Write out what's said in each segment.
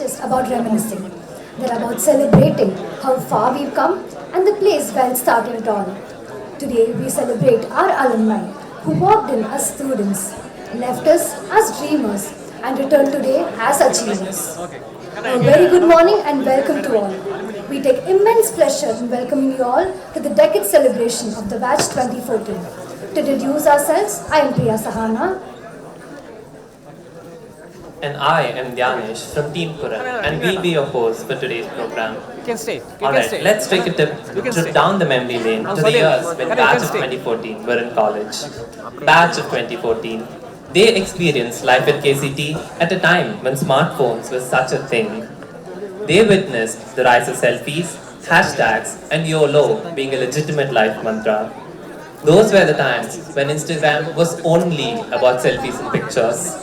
just about reminiscing. They're about celebrating how far we've come and the place where it started it all. Today, we celebrate our alumni who walked in as students, left us as dreamers, and returned today as achievers. A very good morning and welcome to all. We take immense pleasure in welcoming you all to the decade celebration of the Batch 2014. To introduce ourselves, I am Priya Sahana. And I am Dhyanish from Team Puran, and we'll be your host for today's program. You can stay. Alright, let's take a trip down the memory lane to the years when Batch of 2014 were in college. Batch of 2014. They experienced life at KCT at a time when smartphones were such a thing. They witnessed the rise of selfies, hashtags, and YOLO being a legitimate life mantra. Those were the times when Instagram was only about selfies and pictures.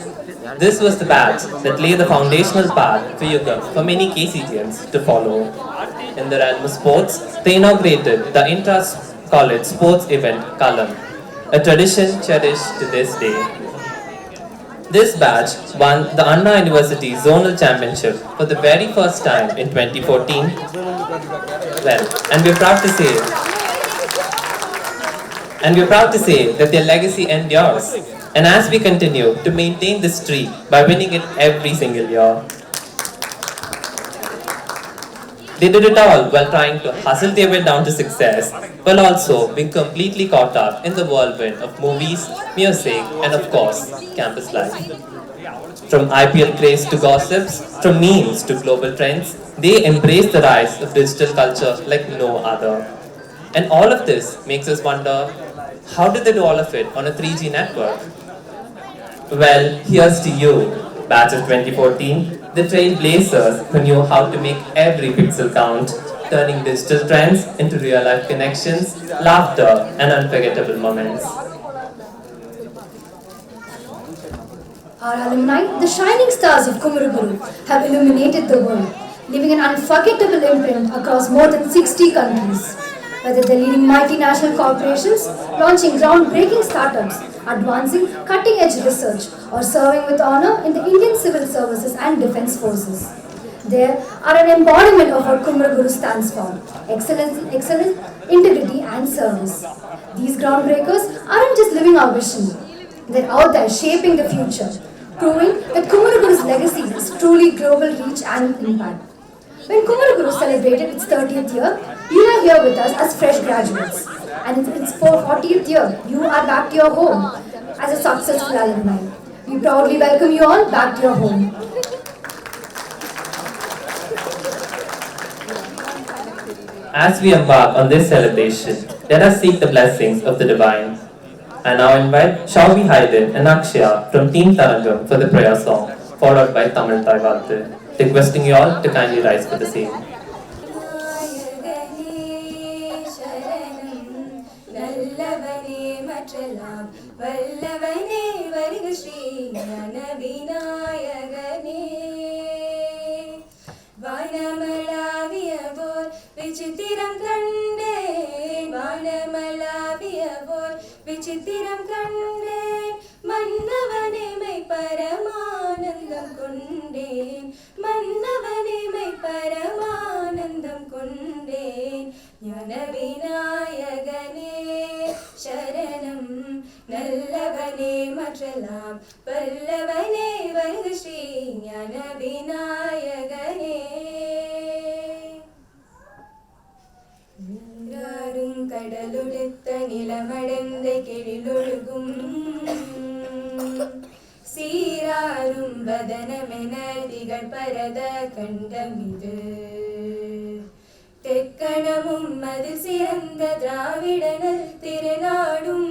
This was the batch that laid the foundational path for many KCTians to follow. In the realm of sports, they inaugurated the intra-college sports event Kalam, a tradition cherished to this day. This batch won the Anna University Zonal Championship for the very first time in 2014. And we're proud to say that their legacy endures. And as we continue to maintain this streak by winning it every single year. They did it all while trying to hustle their way down to success, while also being completely caught up in the whirlwind of movies, music, and of course, campus life. From IPL craze to gossips, from memes to global trends, they embrace the rise of digital culture like no other. And all of this makes us wonder, how did they do all of it on a 3G network? Well, here's to you, Batch of 2014, the trailblazers who knew how to make every pixel count, turning digital trends into real-life connections, laughter, and unforgettable moments. Our alumni, the shining stars of Kumaraguru, have illuminated the world, leaving an unforgettable imprint across more than 60 countries. Whether they're leading multinational corporations, launching groundbreaking startups, advancing cutting-edge research, or serving with honor in the Indian Civil Services and Defence Forces. They are an embodiment of what Kumaraguru stands for: excellence, integrity, and service. These groundbreakers aren't just living our vision; they're out there shaping the future, proving that Kumaraguru's legacy is truly global reach and impact. When Kumaraguru celebrated its 30th year, you are here with us as fresh graduates. And in its 40th year, you are back to your home as a successful alumni. We proudly welcome you all back to your home. As we embark on this celebration, let us seek the blessings of the divine. I now invite Shauvi Haydin and Akshaya from Team Tarangam for the prayer song, followed by Tamil Taivathu. Requesting you all to kindly rise for the same. விசித்திரம் கண்டேன் மன்னவனேமை பரமானந்தம் கொண்டேன் மன்னவனேமை பரமானந்தம் கொண்டேன் ஞான விநாயகனே சரணம் நல்லவனே மற்றலாம் பல்லவனே வருக ஸ்ரீ ஞான விநாயகனே நீராறும் கடலுடுத்த நிலமடைந்த கெழிலொழுகும் சீராரும் வதனமென திகழ் பரத கண்டமிது தெக்கணமும் அது சிறந்த திராவிடனல் திருநாடும்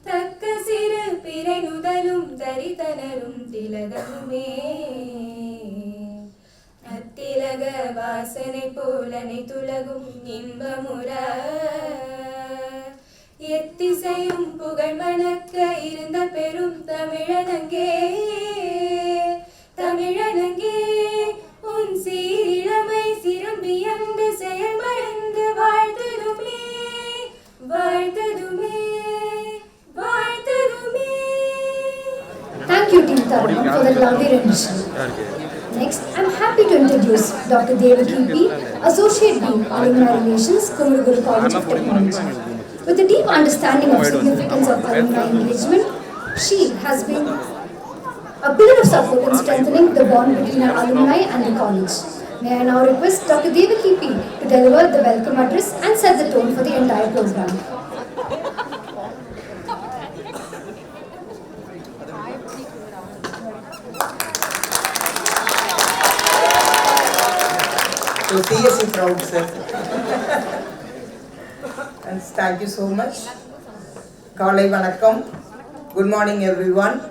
தக்க சிறு பிறை நுதலும் தரித்தனரும் திலகமுமே அத்திலக வாசனை போலனை துலகும் இன்பமுற எத்திசையும் புகழ் மணக்க இருந்த பெரும் தமிழனங்கே தமிழனங்கே உன் சீரிழமை சிறம்பியந்து செயல்மழந்து வாழ்த்ததுமே வாழ்த்ததுமே வாழ்த்ததுமே. Thank you, Team Tarangam, for the lovely rendition. Next, I'm happy to introduce Dr. Devaki P., Associate Dean, Alumni Relations, Kumaraguru College of Technology. With a deep understanding of significance of alumni engagement, she has been a pillar of support in strengthening the bond between our alumni and the college. May I now request Dr. Devaki P. to deliver the welcome address and set the tone for the entire program. So seriously proud, sir. And thank you so much. Kalai Vanakkam. Good morning, everyone.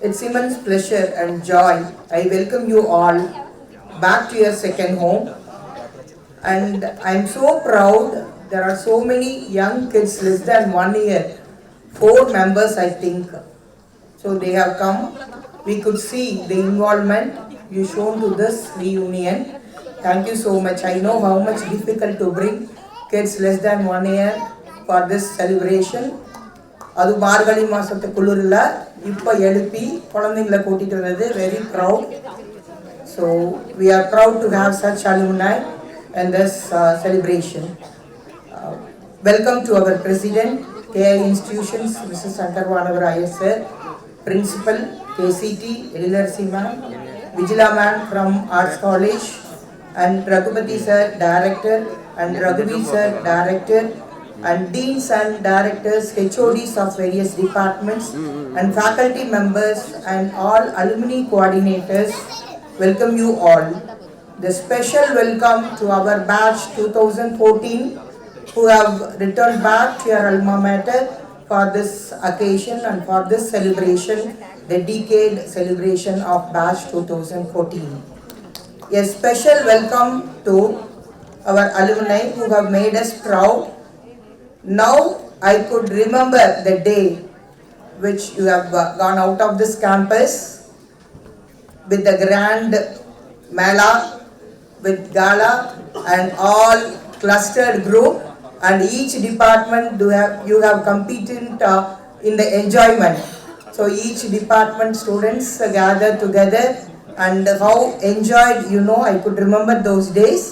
It's immense pleasure and joy. I welcome you all back to your second home. And I'm so proud. There are so many young kids, less than 1 year. 4 members, I think. So they have come. We could see the involvement you shown to this reunion. Thank you so much. I know how much difficult to bring kids less than 1 year for this celebration. அது மார்கழி மாசத்து குளிரில் இப்போ எழுப்பி குழந்தைங்களை கூட்டிகிட்டு வந்தது very proud. So we are proud to have such alumni in this celebration. Welcome to our President, KI Institutions, Mrs. Sankarvanawar IS sir, Principal, KCT, Elilarsi ma'am, Vijila ma'am from Arts College, and Raghupati sir, Director, and Raghuvi sir, Director, and Deans and Directors, HODs of various departments, and faculty members, and all alumni coordinators. Welcome you all. The special welcome to our batch 2014 who have returned back to your alma mater for this occasion and for this celebration, the decade celebration of batch 2014. A special welcome to our alumni who have made us proud. Now I could remember the day which you have gone out of this campus with the grand mela, with gala and all clustered group, and each department you have competed in the enjoyment. So each department students gathered together and how enjoyed, I could remember those days.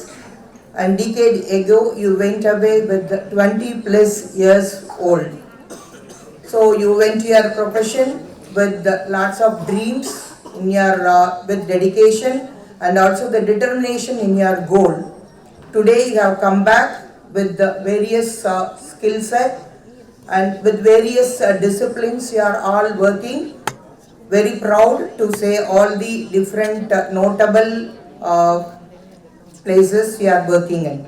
And decade ago you went away with 20 plus years old. So you went to your profession with lots of dreams in your with dedication and also the determination in your goal. Today you have come back with the various skill set and with various disciplines you are all working. Very proud to say all the different notable places we are working in.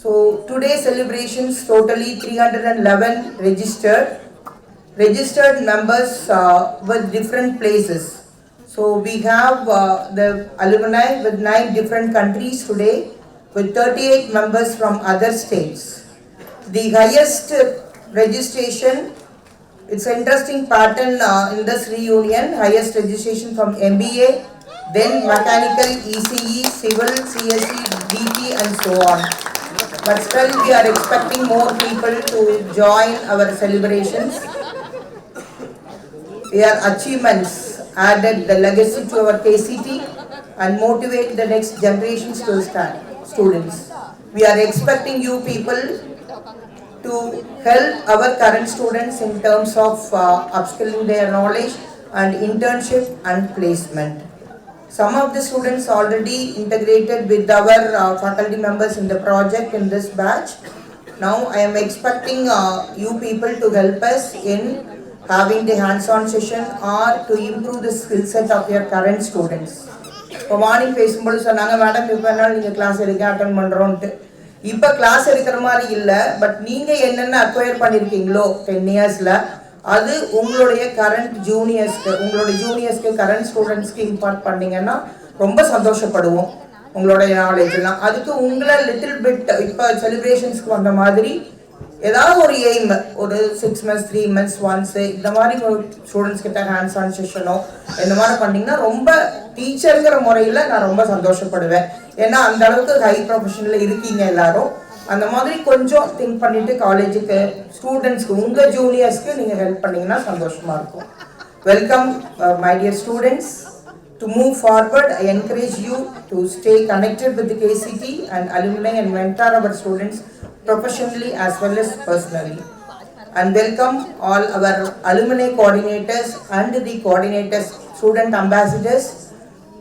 So today's celebrations totally 311 registered members with different places. So we have the alumni with 9 different countries today with 38 members from other states. The highest registration, it's an interesting pattern in this reunion, highest registration from MBA, then mechanical, ECE, civil, CSE, DT and so on. But still we are expecting more people to join our celebrations. Their achievements added the legacy to our KCT and motivate the next generations to students. We are expecting you people to help our current students in terms of upskilling their knowledge and internship and placement. Some of the students already integrated with our faculty members in the project in this batch. Now I am expecting you people to help us in having the hands-on session or to improve the skill set of your current students. இப்போ morning பேசும்போது சொன்னாங்க madam இப்போ என்னால் நீங்கள் class எடுக்க attend பண்ணுறோன்ட்டு. இப்போ class எடுக்கிற மாதிரி இல்லை, பட் நீங்கள் என்னென்ன அக்வயர் பண்ணியிருக்கீங்களோ 10 இயர்ஸில் அது உங்களுடைய கரண்ட் ஜூனியர்ஸ்க்கு கரண்ட் ஸ்டூடெண்ட்ஸ்க்கு இம்பார்ட் பண்ணிங்கன்னா ரொம்ப சந்தோஷப்படுவோம். உங்களுடைய நாலேஜெல்லாம் அதுக்கு உங்களை லிட்டில் பிட் இப்போ செலிப்ரேஷன்ஸ்க்கு வந்த மாதிரி ஏதாவது ஒரு எய்ம், ஒரு 6 months 3 months ஒன்ஸு இந்த மாதிரி ஸ்டூடெண்ட்ஸ் கிட்ட ஹேண்ட்ஸ் ஆன் செஷனோ இந்த மாதிரி பண்ணிங்கன்னா ரொம்ப டீச்சருங்கிற முறையில் நான் ரொம்ப சந்தோஷப்படுவேன். ஏன்னா அந்த அளவுக்கு ஹை ப்ரொஃபஷனில் இருக்கீங்க எல்லாரும். அந்த மாதிரி கொஞ்சம் திங்க் பண்ணிவிட்டு காலேஜுக்கு ஸ்டூடெண்ட்ஸ்க்கு உங்கள் ஜூனியர்ஸ்க்கு நீங்கள் ஹெல்ப் பண்ணிங்கன்னா சந்தோஷமாக இருக்கும். Welcome, my dear students. To move forward, I encourage you to stay connected with the KCT and alumni and mentor our students professionally as well as personally. And welcome all our alumni coordinators and the coordinators, student ambassadors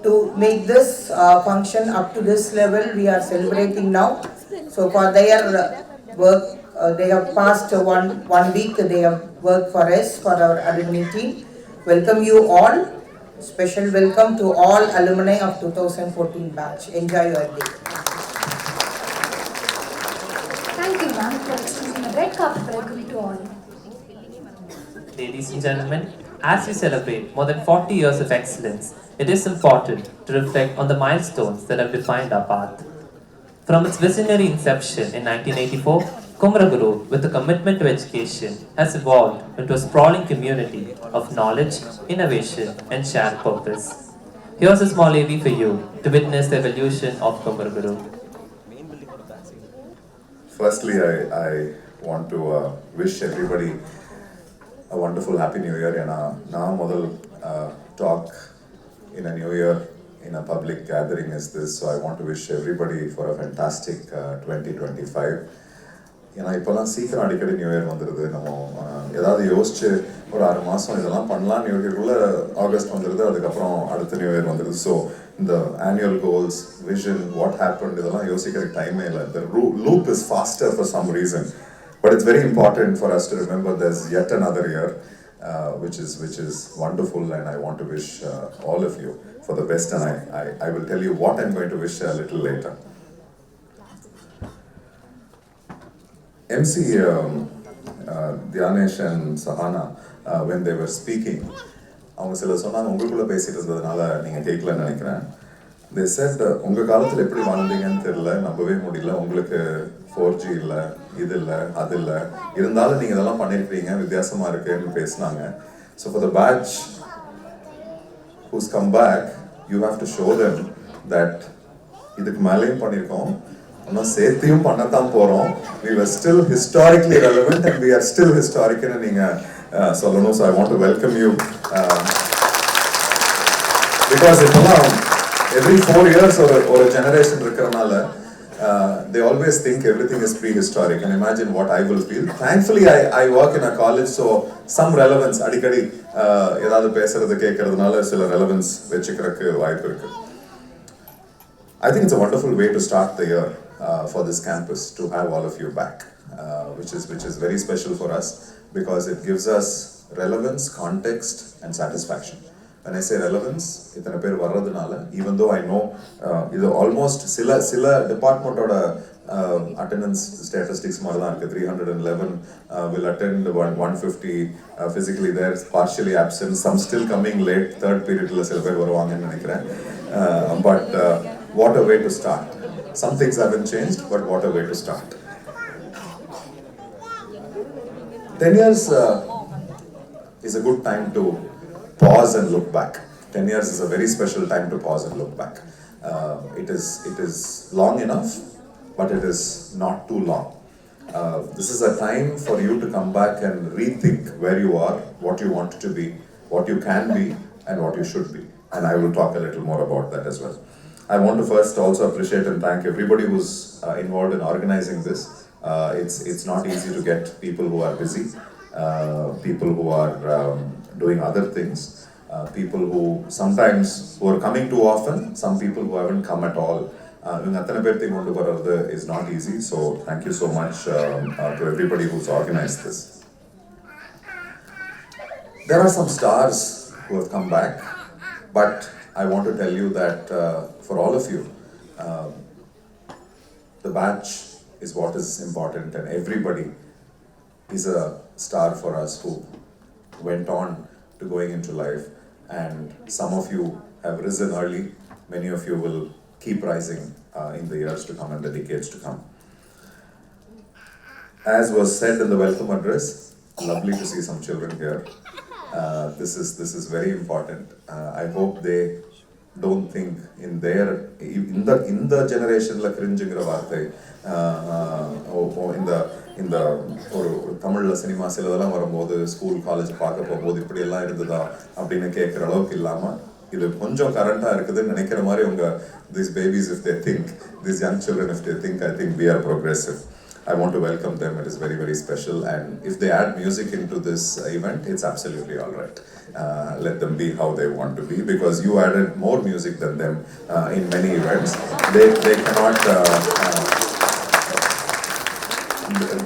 to make this function up to this level we are celebrating now. So for their work, they have passed one week, they have worked for us, for our alumni team. Welcome you all. Special welcome to all alumni of 2014 batch. Enjoy your day. Thank you, ma'am, for extending a red carpet welcome to all. Ladies and gentlemen, as we celebrate more than 40 years of excellence, it is important to reflect on the milestones that have defined our path. From its visionary inception in 1984, Kumaraguru, with a commitment to education, has evolved into a sprawling community of knowledge, innovation, and shared purpose. Here's a small AV for you to witness the evolution of Kumaraguru. Firstly, I want to wish everybody a wonderful Happy New Year. Now, model talk in a New Year in a public gathering is this, so I want to wish everybody for a fantastic 2025. ஏன்னா இப்போல்லாம் சீக்கிரம் அடிக்கடி new year வந்துடுது. நம்ம ஏதாவது யோசிச்சு ஒரு 6 மாதம் இதெல்லாம் பண்ணலாம், நியூ இயர்க்குள்ளே ஆகஸ்ட் வந்துடுது, அதுக்கப்புறம் அடுத்த நியூ இயர் வந்துடுது. ஸோ இந்த annual goals, vision, what happen இதெல்லாம் யோசிக்கிறதுக்கு டைமே இல்லை. The loop is faster for some reason, but it's very important for us to remember there's yet another year which is wonderful, and I want to wish all of you for the best, and I will tell you what I'm going to wish a little later. MC Dhyanesh and Sahana, when they were speaking, அவங்க சில சொன்னாங்க, உங்களுக்குள்ளே பேசிட்டு இருந்ததுனால நீங்கள் கேட்கலன்னு நினைக்கிறேன். They said, உங்கள் காலத்தில் எப்படி வாழ்ந்தீங்கன்னு தெரியல, நம்பவே முடியல, உங்களுக்கு 4G இல்லை, இது இல்லை, அது இல்லை, இருந்தாலும் நீங்கள் இதெல்லாம் பண்ணியிருக்கிறீங்க, வித்தியாசமாக இருக்குன்னு பேசினாங்க. So for the batch who's come back, you have to show them that இதுக்கு மேலேயும் பண்ணியிருக்கோம், இன்னும் சேர்த்தியும் பண்ணத்தான் போகிறோம். We were still historically relevant and we are still historic ன்னு நீங்கள் சொல்லணும். So I want to welcome you because இப்போலாம் every 4 years ஒரு generation இருக்கிறனால they always think everything is prehistoric, and imagine what I will feel. Thankfully I work in a college, so some relevance அடிக்கடி ஏதாவது பேசுறது கேட்கறதுனால சில relevance வச்சுக்கிறதுக்கு வாய்ப்பு இருக்கு. I think it's a wonderful way to start the year for this campus, to have all of you back, which is very special for us because it gives us relevance, context, and satisfaction. When I say relevance, itana per varadunala, even though I know idu almost sila department oda attendance statistics maradha irukku. 311 will attend, 150 physically there, partially absent, some still coming late, third period la sila per varuvanga nu nenikiren. But what a way to start. Some things haven't changed, but what a way to start. 10 years is a good time to pause and look back. 10 years is a very special time to pause and look back. It is long enough, but it is not too long. This is a time for you to come back and rethink where you are, what you want to be, what you can be, and what you should be. And I will talk a little more about that as well. I want to first also appreciate and thank everybody who's involved in organizing this. It's not easy to get people who are busy, people who are doing other things, people who sometimes who are coming too often, some people who haven't come at all. Is not easy, so thank you so much to everybody who's organized this. There are some stars who have come back, but I want to tell you that for all of you, the batch is what is important, and everybody is a star for us who went on to going into life, and some of you have risen early, many of you will keep rising in the years to come and the decades to come. As was said in the welcome address, lovely to see some children here. This is very important. I hope they don't think in the generation la cringe gra vaarthai இந்த ஒரு தமிழில் cinema சிலதெல்லாம் வரும்போது school college பார்க்க போகும்போது இப்படியெல்லாம் இருந்ததா அப்படின்னு கேட்குற அளவுக்கு இல்லாமல் இது கொஞ்சம் கரண்டாக இருக்குதுன்னு நினைக்கிற மாதிரி these babies, if they think, these young children, if they think, I think we are progressive. I want to welcome them. It is very, very special. And if they add music into this event, it's absolutely all right. Let them be how they want to be, because you added more music than them in many events. They cannot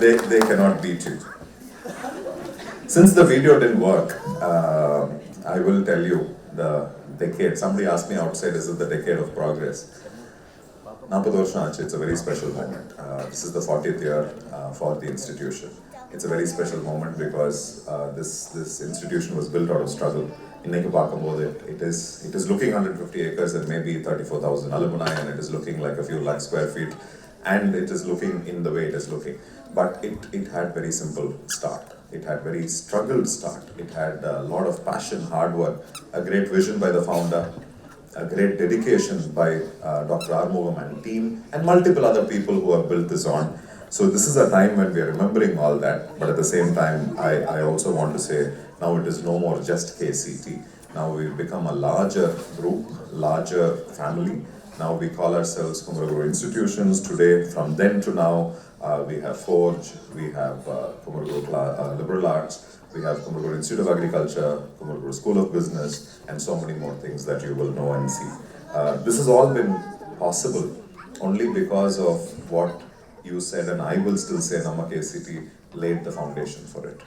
they cannot beat you. Since the video didn't work, I will tell you the decade. Somebody asked me outside, is it the decade of progress? 40 varsham aachu. It's a very special moment. This is the 40th year for the institution. It's a very special moment because this institution was built out of struggle. Innekku paakumbodhu it is looking 150 acres and maybe 34,000 alumni, and it is looking like a few lakh square feet, and it is looking in the way it is looking. But it had very simple start. It had very struggled start. It had a lot of passion, hard work, a great vision by the founder, a great dedication by Dr. Armugam and team, and multiple other people who have built this on. So this is a time when we are remembering all that, but at the same time, I also want to say, now it is no more just KCT. Now we've become a larger group, larger family. Now we call ourselves Kumaraguru Institutions. Today, from then to now, we have Forge, we have Kumaraguru Liberal Arts, we have Kumaraguru Institute of Agriculture, Kumaraguru School of Business, and so many more things that you will know and see. This has all been possible only because of what you said, and I will still say Nama KCT laid the foundation for it.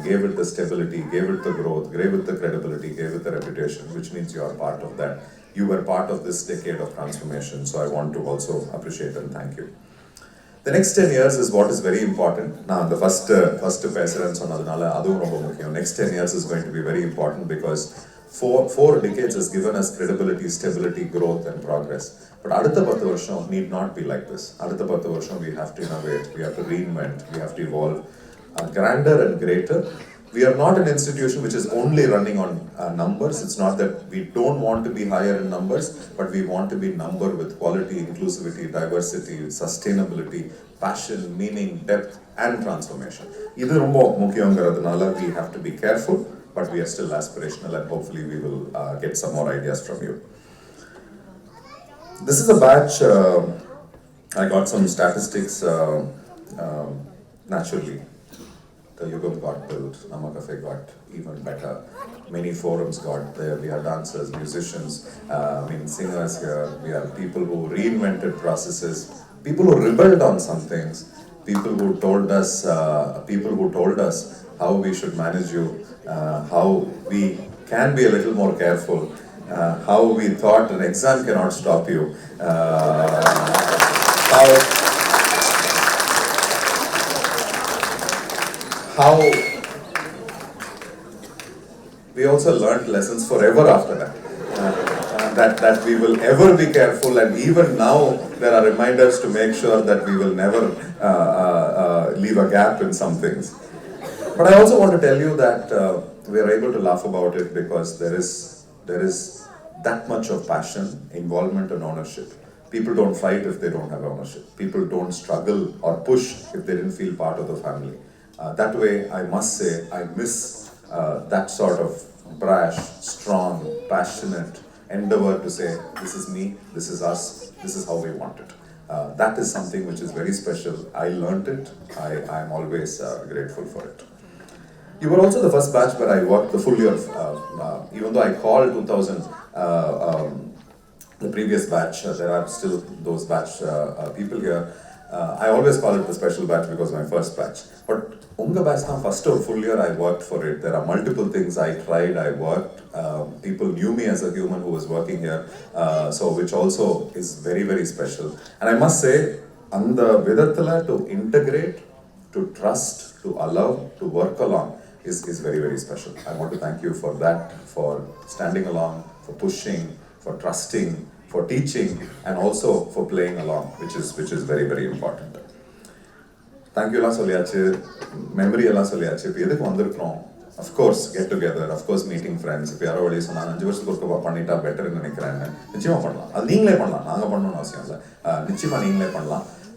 Gave it the stability, gave it the growth, gave it the credibility, gave it the reputation, which means you are part of that. You were part of this decade of transformation, so I want to also appreciate and thank you. The next 10 years is what is very important. Now, the first president சொன்னதுனால அதுவும் ரொம்ப முக்கியம். Next 10 years is going to be very important because four decades has given us credibility, stability, growth and progress. But அடுத்த 10 வருஷம் need not be like this. அடுத்த 10 வருஷம் we have to innovate, we have to reinvent, we have to evolve grander and greater. We are not an institution which is only running on numbers. It's not that we don't want to be higher in numbers, but we want to be number with quality, inclusivity, diversity, sustainability, passion, meaning, depth and transformation. இது ரொம்ப முக்கியங்கிறதுனால we have to be careful, but we are still aspirational, and hopefully we will get some more ideas from you. This is a batch, I got some statistics naturally. The Yugam got built, Nama Cafe got even better. Many forums got there. We have dancers, musicians, singers here. We have people who reinvented processes, people who rebelled on some things, people who told us how we should manage you, how we can be a little more careful, how we thought an exam cannot stop you, how we also learned lessons forever after that. That we will ever be careful, and even now there are reminders to make sure that we will never leave a gap in some things. But I also want to tell you that we are able to laugh about it because there is that much of passion, involvement and ownership. People don't fight if they don't have ownership. People don't struggle or push if they didn't feel part of the family. That way, I must say, I miss that sort of brash, strong, passionate endeavor to say, this is me, this is us, this is how we want it. That is something which is very special. I learned it. I am always grateful for it. You were also the first batch where I worked the full year. Even though I called 2000, the previous batch, there are still those batch people here. I always call it the special batch because my first batch. But unga batch na first or full year I worked for it. There are multiple things I tried, I worked. People knew me as a human who was working here, so which also is very, very special. And I must say, அந்த விதத்துல to integrate, to trust, to allow, to work along is very, very special. I want to thank you for that, for standing along, for pushing, for trusting, for teaching, and also for playing along, which is very, very important. Thank you, memory, of course, get together, of course, meeting friends. If you are already so, better in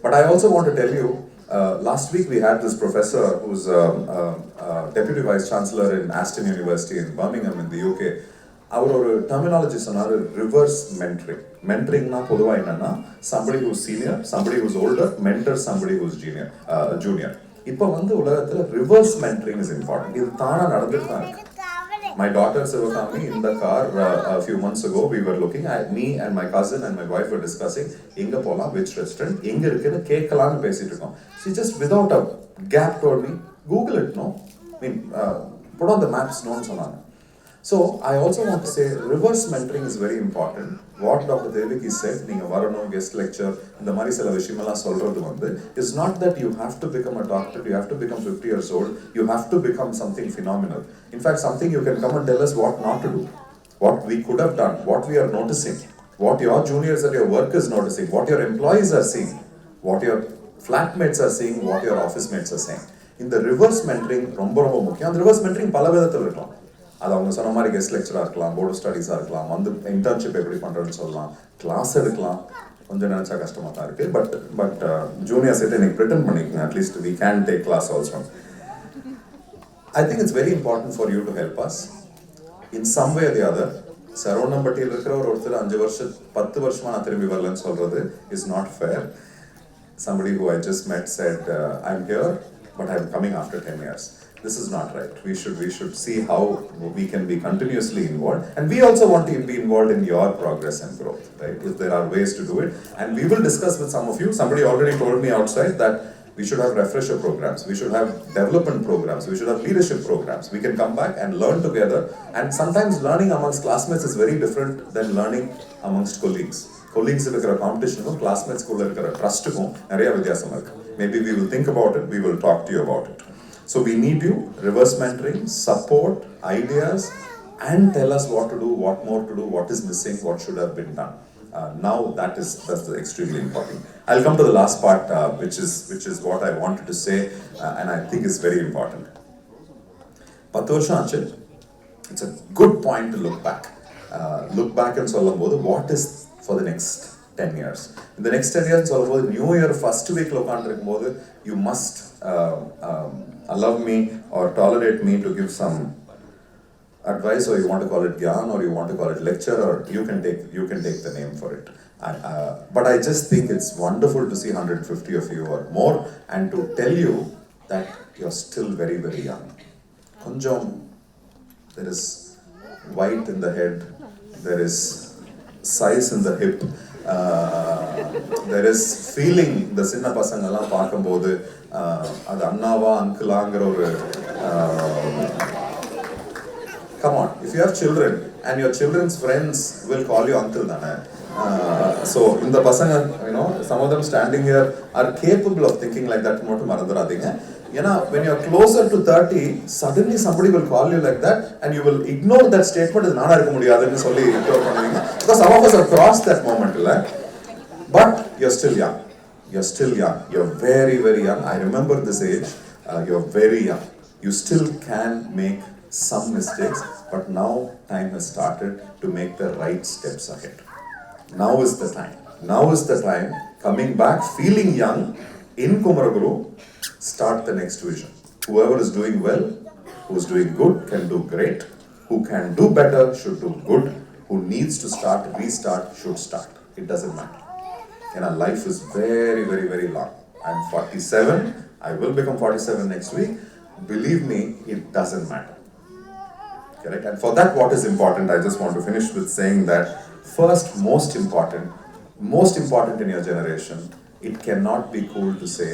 but I also want to tell you, Last week we had this professor who's Deputy Vice Chancellor in Aston University in Birmingham in the UK. அவர் ஒரு terminology சொன்னாரு, reverse mentoring. Mentoringனா பொதுவா என்னன்னா somebody who's senior, somebody who's older, mentor somebody who's junior. இப்போ வந்து உலகத்துல reverse mentoring is important. இது தானா நடந்துட்டு தான் இருக்கு. My daughter Sivakami in the car a few months ago, we were looking at me and my cousin and my wife were discussing எங்க போலாம், which restaurant, எங்க இருக்குன்னு கேட்கலாம்னு பேசிட்டு இருக்கோம். She just without a gap told me, Google it, no? I mean, put on the maps, no சொன்னாங்க. So I also want to say reverse mentoring is very important. What Dr. Devaki said, நீங்க வரணும், guest lecture, இந்த மாதிரி சில விஷயமெல்லாம் சொல்றது வந்து, is not that you have to become a doctor, you have to become 50 years old, you have to become something phenomenal. In fact, something you can come and tell us what not to do, what we could have done, what we are noticing, what your juniors at your work is noticing, what your employees are seeing, what your flatmates are seeing, what your office mates are saying. In the reverse mentoring, ரொம்ப ரொம்ப முக்கியம். அந்த reverse mentoring பல விதத்தில் இருக்கலாம். அது அவங்க சொன்ன மாதிரி கெஸ்ட் லெக்சராக இருக்கலாம், போர்டு ஸ்டடீஸாக இருக்கலாம், வந்து இன்டர்ன்ஷிப் எப்படி பண்ணுறதுன்னு சொல்லலாம், கிளாஸ் எடுக்கலாம். கொஞ்சம் நினச்சா கஷ்டமாக தான் இருக்குது. பட் ஜூனியர் செட் எனக்கு ப்ரிட்டன் பண்ணிக்கோங்க, at least we can take class also. I think it's very important for you to help us in some way the other. சரவணம்பட்டியில் இருக்கிற ஒருத்தர் 10 வருஷமாக நான் திரும்பி வரலன்னு சொல்கிறது is not fair. Somebody who I just met said, I'm here, but I'm coming after 10 years. This is not right. We should see how we can be continuously involved, and we also want to be involved in your progress and growth, right? If there are ways to do it, and we will discuss with some of you. Somebody already told me outside that we should have refresher programs, we should have development programs, we should have leadership programs. We can come back and learn together, and sometimes learning amongst classmates is very different than learning amongst colleagues. Colleagues இருக்கிற காம்படிஷனுக்கும் கிளாஸ்மேட்ஸ்குள்ள இருக்கிற ட்ரஸ்ட்டுக்கும் நிறைய வித்தியாசம் இருக்கு. Maybe we will think about it, we will talk to you about it. So we need you, reverse mentoring, support, ideas, and tell us what to do, what more to do, what is missing, what should have been done. Now that's extremely important. I'll come to the last part, which is what I wanted to say, and I think is very important. 10 வருஷம் ஆச்சு. It's a good point to look back. Look back and சொல்லும்போது what is for the next 10 years. In the next 10 years சொல்லும்போது New Year first week உட்காந்துருக்கும்போது you must allow me or tolerate me to give some advice, or you want to call it gyan, or you want to call it lecture, or you can take the name for it. But I just think it's wonderful to see 150 of you or more, and to tell you that you're still very, very young. Konjam, there is white in the head, there is size in the hip, there is feeling. The சின்ன பசங்கெல்லாம் பார்க்கும்போது அது அண்ணாவா அங்கிளாங்கிற ஒரு come on, if you have children and your children's friends will call you uncle தானே. So இந்த பசங்க, you know, some of them standing here are capable of thinking like that. மட்டும் மறந்துடாதீங்க. ஏன்னா when you're closer to 30, suddenly somebody will call you like that and you will ignore that statement. இது நானா இருக்க முடியாதுன்னு சொல்லி இக்னோர் பண்ணுவீங்க. Because some of us have crossed that moment, இல்ல? But you're still young. You're still young. You're very, very young. I remember this age. You're very young. You still can make some mistakes, but now time has started to make the right steps ahead. Now is the time. Now is the time. Coming back, feeling young in Kumaraguru, start the next vision. Whoever is doing well, who is doing good, can do great. Who can do better should do good. Who needs to start, restart, should start. It doesn't matter. And our life is very, very, very long. I'm 47. I will become 47 next week. Believe me, it doesn't matter. Correct? And for that, what is important, I just want to finish with saying that first, most important in your generation, it cannot be cool to say,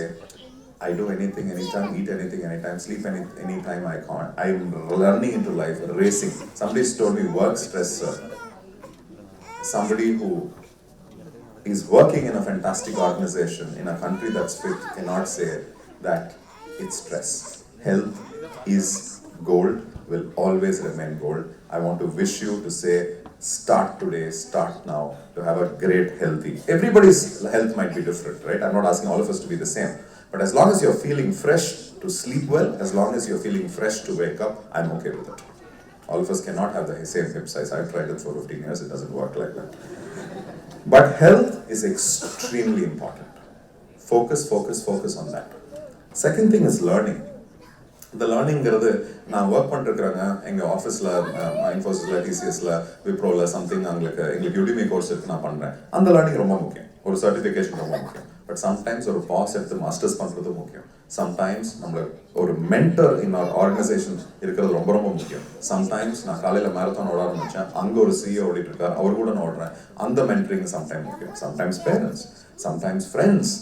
I do anything, anytime, eat anything, anytime, sleep anytime I can't. I'm learning into life, racing. Somebody told me work stress, sir. Somebody who is working in a fantastic organization in a country that's fit cannot say that it's stress. Health is gold, will always remain gold. I want to wish you to say, start today, start now, to have a great healthy. Everybody's health might be different, right? I'm not asking all of us to be the same. But as long as you're feeling fresh to sleep well, as long as you're feeling fresh to wake up, I'm okay with it. All of us cannot have the same hip size. I've tried it for 15 years, it doesn't work like that. But health is extremely important. Focus on that. Second thing is learning. இந்த லேர்னிங்கிறது நான் work பண்ணிருக்கிறேங்க எங்கள் ஆஃபீஸில் இன்ஃபோசிஸில் டிசிஎஸில் விப்ரோவில் something எங்களுக்கு யூடிமி course இருக்குது நான் பண்ணுறேன். அந்த learning ரொம்ப முக்கியம், ஒரு சர்டிஃபிகேஷன் ரொம்ப முக்கியம். பட் சம்டைம்ஸ் ஒரு பாஸ் எடுத்து மாஸ்டர்ஸ் பண்ணுறது முக்கியம். சம்டைம்ஸ் நம்மளுக்கு ஒரு மென்டர் இன் அவர் ஆர்கனைசேஷன் இருக்கிறது ரொம்ப ரொம்ப முக்கியம். சம்டைம்ஸ் நான் காலையில் மேரத்தான் ஓட ஆரம்பித்தேன், அங்கே ஒரு சிஇஓ ஓடிட்டு இருக்கார், அவர் கூட நான் ஓடுறேன், அந்த மென்டரிங் சம்டைம் முக்கியம். Sometimes parents, sometimes friends,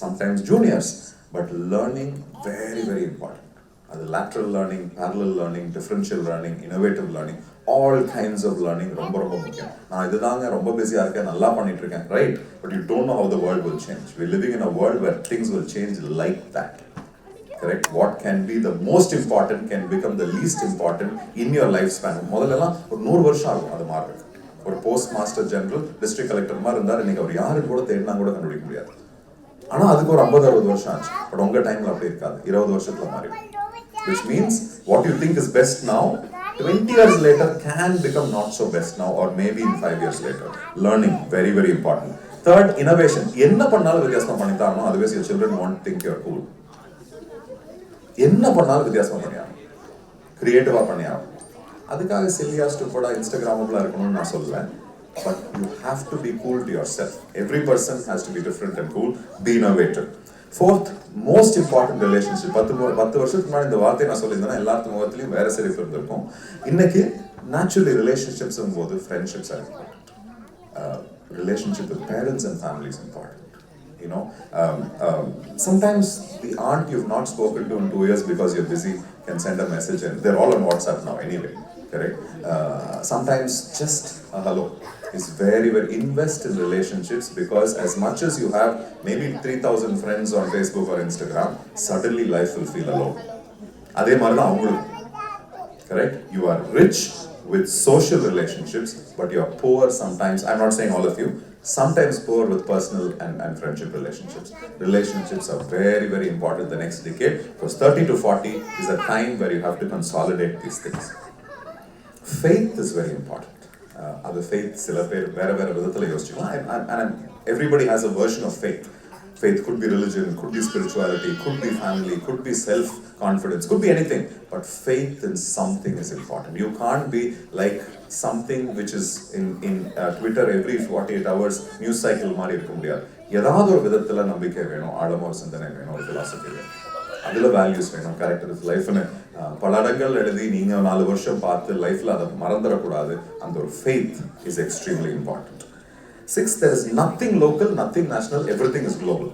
sometimes juniors. But learning very very important. அது lateral learning, parallel learning, differential learning, innovative learning, all kinds of learning ரொம்ப ரொம்ப முக்கியம். நான் இதுதாங்க ரொம்ப பிஸியாக இருக்கேன், நல்லா பண்ணிட்டு இருக்கேன், right? But you don't know how the world will change. We're living in a world where things will change like that. Correct? What can be the most important can become the least important in your lifespan. முதல்லலாம் ஒரு 100 வருஷம் ஆகும் அது மாறுறதுக்கு. ஒரு post master general district collector மாதிரி இருந்தார், இன்னைக்கு அவர் யாரு கூட தேடினா கூட கண்டுபிடிக்க முடியாது. ஆனால் அதுக்கு ஒரு 50-60 வருஷம் ஆச்சு. பட் உங்கள் டைமில் அப்படி இருக்காது, 20 வருஷத்தில் மாறி. Which means what you think is best now, 20 years later can become not so best now, or maybe in 5 years later. Learning, very very important. Third, innovation. என்ன பண்ணாலும் வித்தியாசமா பண்ணி தரணும், otherwise your children won't think you're cool. என்ன பண்ணாலும் வித்தியாசமா பண்ணியாகும், கிரியேட்டிவா பண்ணியாகும். அதுக்காக சில்லியா ஸ்டூபிடா இன்ஸ்டாகிராமபிளா இருக்கணும்னு நான் சொல்லுவேன். But you have to be cool to yourself. Every person has to be different and cool. Be innovative. Fourth, most important relationship. 10 வருஷத்துக்கு முன்னாடி இந்த வார்த்தையை நான் சொல்லியிருந்தேன்னா எல்லாத்து முகத்துலையும் வேற சிரிப்பு இருந்திருக்கும். இன்னைக்கு naturally relationships போது friendships are important. Relationship with parents and family is important. You know, sometimes the aunt you've not spoken to in 2 years because you're busy can send a message, and they're all on WhatsApp now anyway. Correct? Sometimes just a hello is very very invest in relationships, because as much as you have maybe 3,000 friends on Facebook or Instagram, suddenly life will feel alone. அதே மாதிரி தான் அவங்களுக்கு. Correct? You are rich with social relationships, but you are poor sometimes. I'm not saying all of you. Sometimes poor with personal and friendship relationships. Relationships are very very important the next decade, because 30 to 40 is a time where you have to consolidate these things. Faith is very important. Other faith, சில பேர் வேற வேற விதத்துல யோசிச்சுக்கலாம். Everybody has a version of faith. Faith could be religion, could be spirituality, could be family, could be self-confidence, could be anything. But faith in something is important. You can't be like something which is in Twitter every 48 hours news cycle மாதிரி இருக்க முடியாது. ஏதாவது ஒரு விதத்துல நம்பிக்கை வேணும், ஆழமா ஒரு சிந்தனை வேணும், ஒரு philosophy வேணும். அதுல வேல்யூஸ் வேணும், கேரக்டர் லைஃப்னு பல இடங்கள் எழுதி நீங்க 4 வருஷம் பார்த்து லைஃப்ல அதை மறந்துடக்கூடாது. அந்த ஒரு faith is extremely important. Sixth, there is nothing local, nothing national, everything is global.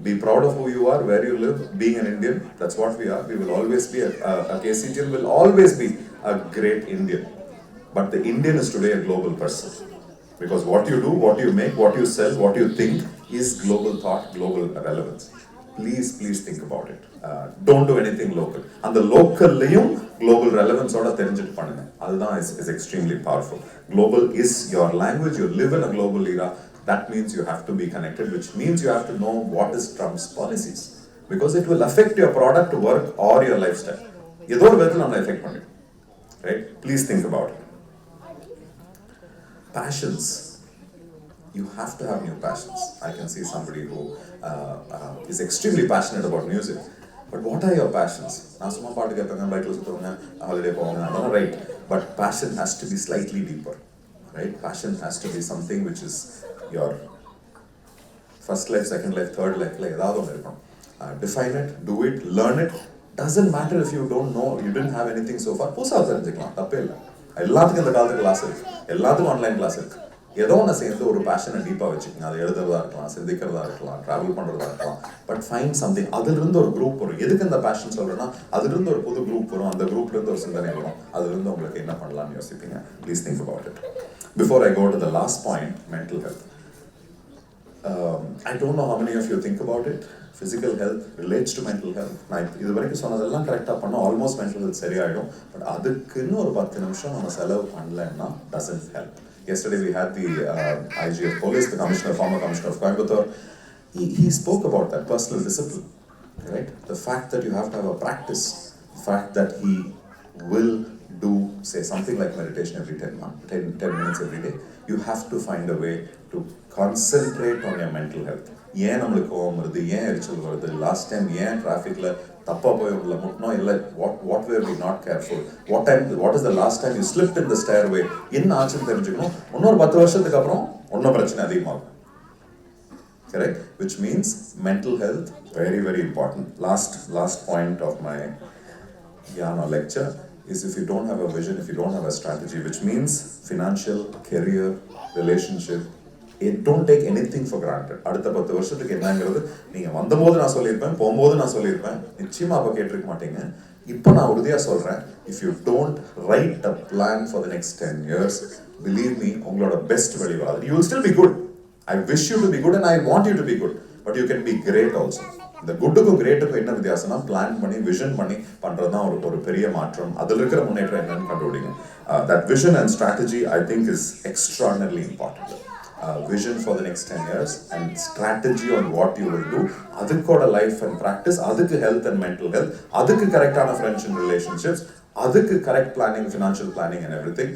Be proud of who you are, where you live. Being an Indian, that's what we are. We will always be a KCGN will always be a great Indian. But the Indian is today a global person, because what you do, what you make, what you sell, what you think is global thought, global relevance. Please think about it. Don't do anything local. And the local global relevance oda therinjittu pannunga. Adha is extremely powerful. Global is your language. You live in a global era. That means you have to be connected, which means you have to know what is Trump's policies, because it will affect your product, work, or your lifestyle. Edho oru vidathila namma affect pannum. Right? Please think about it. Passions. You have to have new passions. I can see somebody who is extremely passionate about music. But what are your passions? நான் சும்மா பாட்டு கேட்பேங்க, பைக்கில் சுற்றுவாங்க, holiday போவாங்க, அதெல்லாம் right. But passion has to be slightly deeper. Right? Passion has to be something which is your first life, second life, third life. ஏதாவது ஒன்று இருக்கும். Define it, do it, learn it. Doesn't matter if you don't know, you didn't have anything so far. புதுசாக தெரிஞ்சுக்கலாம், தப்பே இல்லை. எல்லாத்துக்கும் இந்த காலத்துக்கு கிளாஸ் இருக்கு, எல்லாத்துக்கும் ஆன்லைன் கிளாஸ் இருக்கு. ஏதோ ஒன்று சேர்ந்து ஒரு பேஷனை டீப்பாக வச்சுக்கோங்க. அதை எழுதுறதா இருக்கலாம், சிந்திக்கிறதா இருக்கலாம், ட்ராவல் பண்ணுறதா இருக்கலாம். But find something. அதுலேருந்து ஒரு குரூப் வரும். எதுக்கு இந்த பேஷன் சொல்கிறேன்னா, அதுலேருந்து ஒரு புது குரூப் வரும், அந்த குரூப்லேருந்து ஒரு சிந்தனை வரும், அதுலேருந்து உங்களுக்கு என்ன பண்ணலாம்னு யோசிப்பீங்க. Please think about it. Before I go to the last point, mental health. I don't know how many of you think about it. Physical health relates to mental health. நான் இது வரைக்கும் சொன்னதெல்லாம் கரெக்டாக பண்ணால் ஆல்மோஸ்ட் மென்டல் ஹெல்த் சரியாயிடும். But அதுக்குன்னு ஒரு 10 நிமிஷம் நம்ம செலவு பண்ணலன்னா doesn't help. Yesterday we had the IG of police, the commissioner, former commissioner of Coimbatore. He spoke about that personal discipline, right? The fact that you have to have a practice, the fact that he will do, say, something like meditation every 10 minutes every day, you have to find a way to concentrate on your mental health. ஏன் நம்மளுக்கு கோவம் வருது, ஏன் எரிச்சல் வருது, last time ஏன் டிராஃபிக்ல தப்பா போய் உள்ள முட்டணும், இல்லை what were we not careful, what is the last time you slipped in the stairway, என்ன ஆச்சுன்னு தெரிஞ்சுக்கணும். இன்னொரு 10 வருஷத்துக்கு அப்புறம் ஒன்றும் பிரச்சனை அதிகமாகும். Correct? Which means mental health, very, very important. Last point of my lecture is, if you don't have a vision, if you don't have a strategy, which means financial, career, relationship, don't take anything for granted. அடுத்த 10 வருஷத்துக்கு என்னங்கிறது நீங்க வந்தபோது நான் சொல்லியிருப்பேன், போகும்போது நான் சொல்லியிருப்பேன், நிச்சயமா அப்ப கேட்டிருக்க மாட்டீங்க. இப்போ நான் உறுதியா சொல்றேன், if you don't write a plan for the next 10 years, believe me, உங்களோட பெஸ்ட் வெளி வராது. You will still be good. I wish you to be good and I want you to be good, but you can be great also. இந்த குட்டுக்கும் கிரேட்டுக்கும் என்ன வித்தியாசம்னா, plan பண்ணி vision பண்ணி பண்றது தான் ஒரு பெரிய மாற்றம். அதில் இருக்கிற முன்னேற்றம் என்னன்னு கண்டுபிடிங்க. That vision and strategy, I think, is extraordinarily important. Vision for the next 10 years and strategy on what you will do. அதுக்கோட life and practice, அதுக்கு health and mental health, அதுக்கு கரெக்டான friends and relationships, அதுக்கு correct planning, financial planning and everything.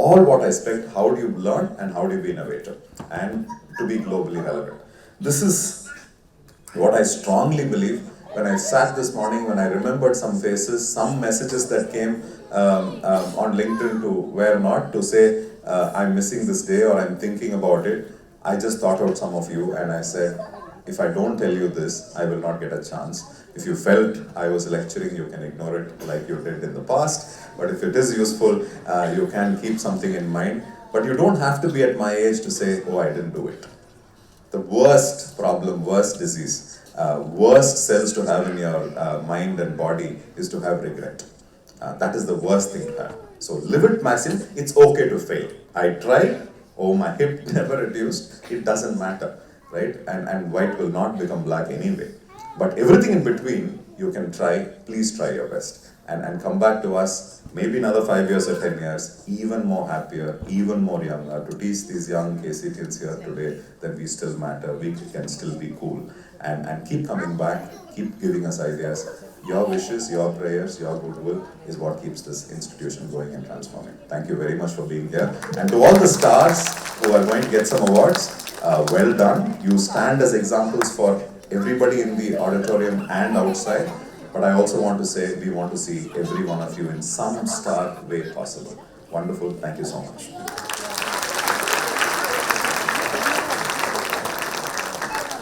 All what I expect, how do you learn and how do you be innovative and to be globally relevant. This is what I strongly believe. When I sat this morning, when I remembered some faces, some messages that came on LinkedIn to where not to say, I'm missing this day or I'm thinking about it, I just thought out some of you and I said, if I don't tell you this, I will not get a chance. If you felt I was lecturing, you can ignore it like you did in the past. But if it is useful, you can keep something in mind. But you don't have to be at my age to say, oh, I didn't do it. The worst problem, worst disease, worst cells to have in your mind and body is to have regret. That is the worst thing to have. So live it massive. It's okay to fail. I tried. Oh, my hip never reduced. It doesn't matter, right? And white will not become black anyway. But everything in between, you can try. Please try your best. And come back to us, maybe another 5 years or 10 years, even more happier, even more younger, to teach these young KCTians here today that we still matter, we can still be cool. And keep coming back, keep giving us ideas. Your wishes, your prayers, your goodwill is what keeps this institution going and transforming. Thank you very much for being here. And to all the stars who are going to get some awards, well done. You stand as examples for everybody in the auditorium and outside. But I also want to say, we want to see every one of you in some stark way possible. Wonderful. Thank you so much.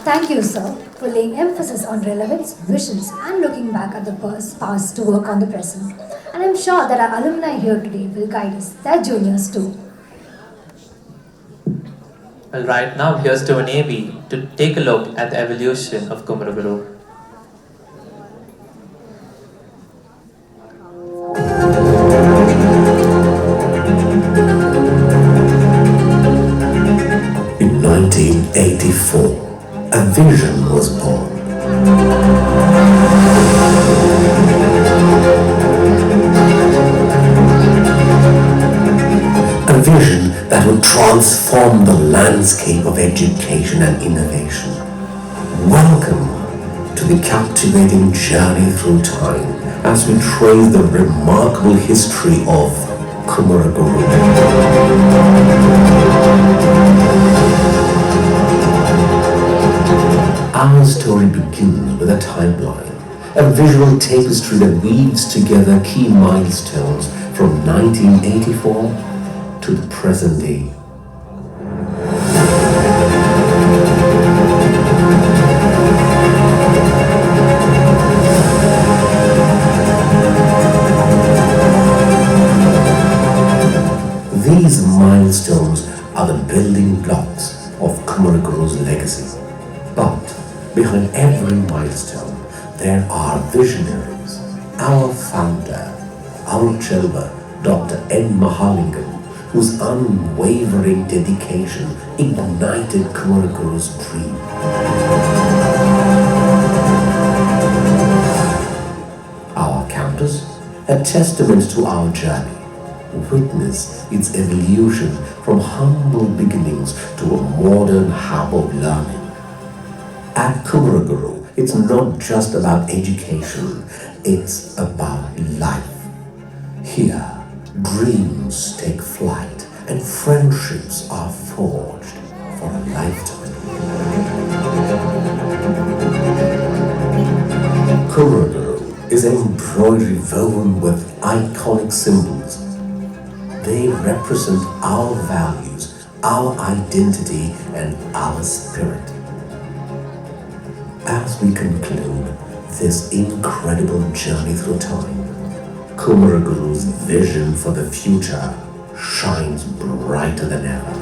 Thank you, sir, for laying emphasis on relevance, visions, and looking back at the past to work on the present. And I'm sure that our alumni here today will guide us, their juniors too. Well, right now, here's to an AV to take a look at the evolution of Kumaraguru. In 1984, a vision was born. A vision that would transform the landscape of education and innovation. Welcome to the captivating journey through time as we trace the remarkable history of Kumaraguru. Our story begins with a timeline, a visual tapestry that weaves together key milestones from 1984 to the present day. These milestones are the building blocks of Kumaraguru's legacy. But behind every milestone, there are visionaries. Our founder, our Chelva, Dr. N. Mahalingam, whose unwavering dedication ignited Kumaraguru's dream. Our campus, a testament to our journey, witness its evolution from humble beginnings to a modern hub of learning. At Kumaraguru, it's not just about education, it's about life. Here, dreams take flight, and friendships are forged for a lifetime. Kumaraguru is an embroidery woven with iconic symbols. They represent our values, our identity, and our spirit. As we conclude this incredible journey through time, Kumaraguru's vision for the future shines brighter than ever.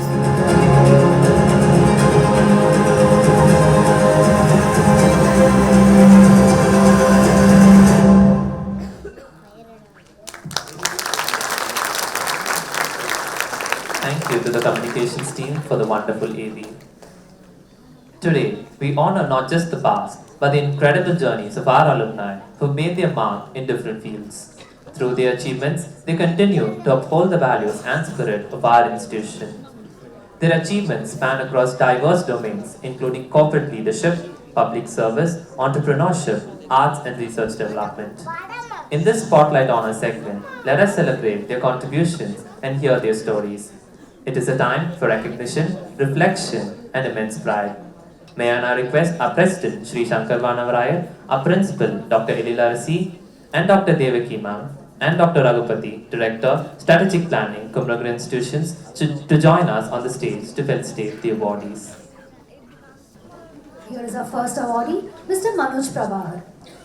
Thank you to the communications team for the wonderful AV. Today, we honor not just the past, but the incredible journeys of our alumni who made their mark in different fields. Through their achievements, they continue to uphold the values and spirit of our institution. Their achievements span across diverse domains, including corporate leadership, public service, entrepreneurship, arts and research development. In this Spotlight Honor segment, let us celebrate their contributions and hear their stories. It is a time for recognition, reflection, and immense pride. May I now request our President, Sri Shankar Vanavaraya, our Principal, Dr. Elila Rasi, and Dr. Devaki Ma'am, and Dr. Raghupati, Director, Strategic Planning, Kumaraguru Institutions, to join us on the stage to felicitate the awardees. Here is our first awardee, Mr. Manoj Prabhakar,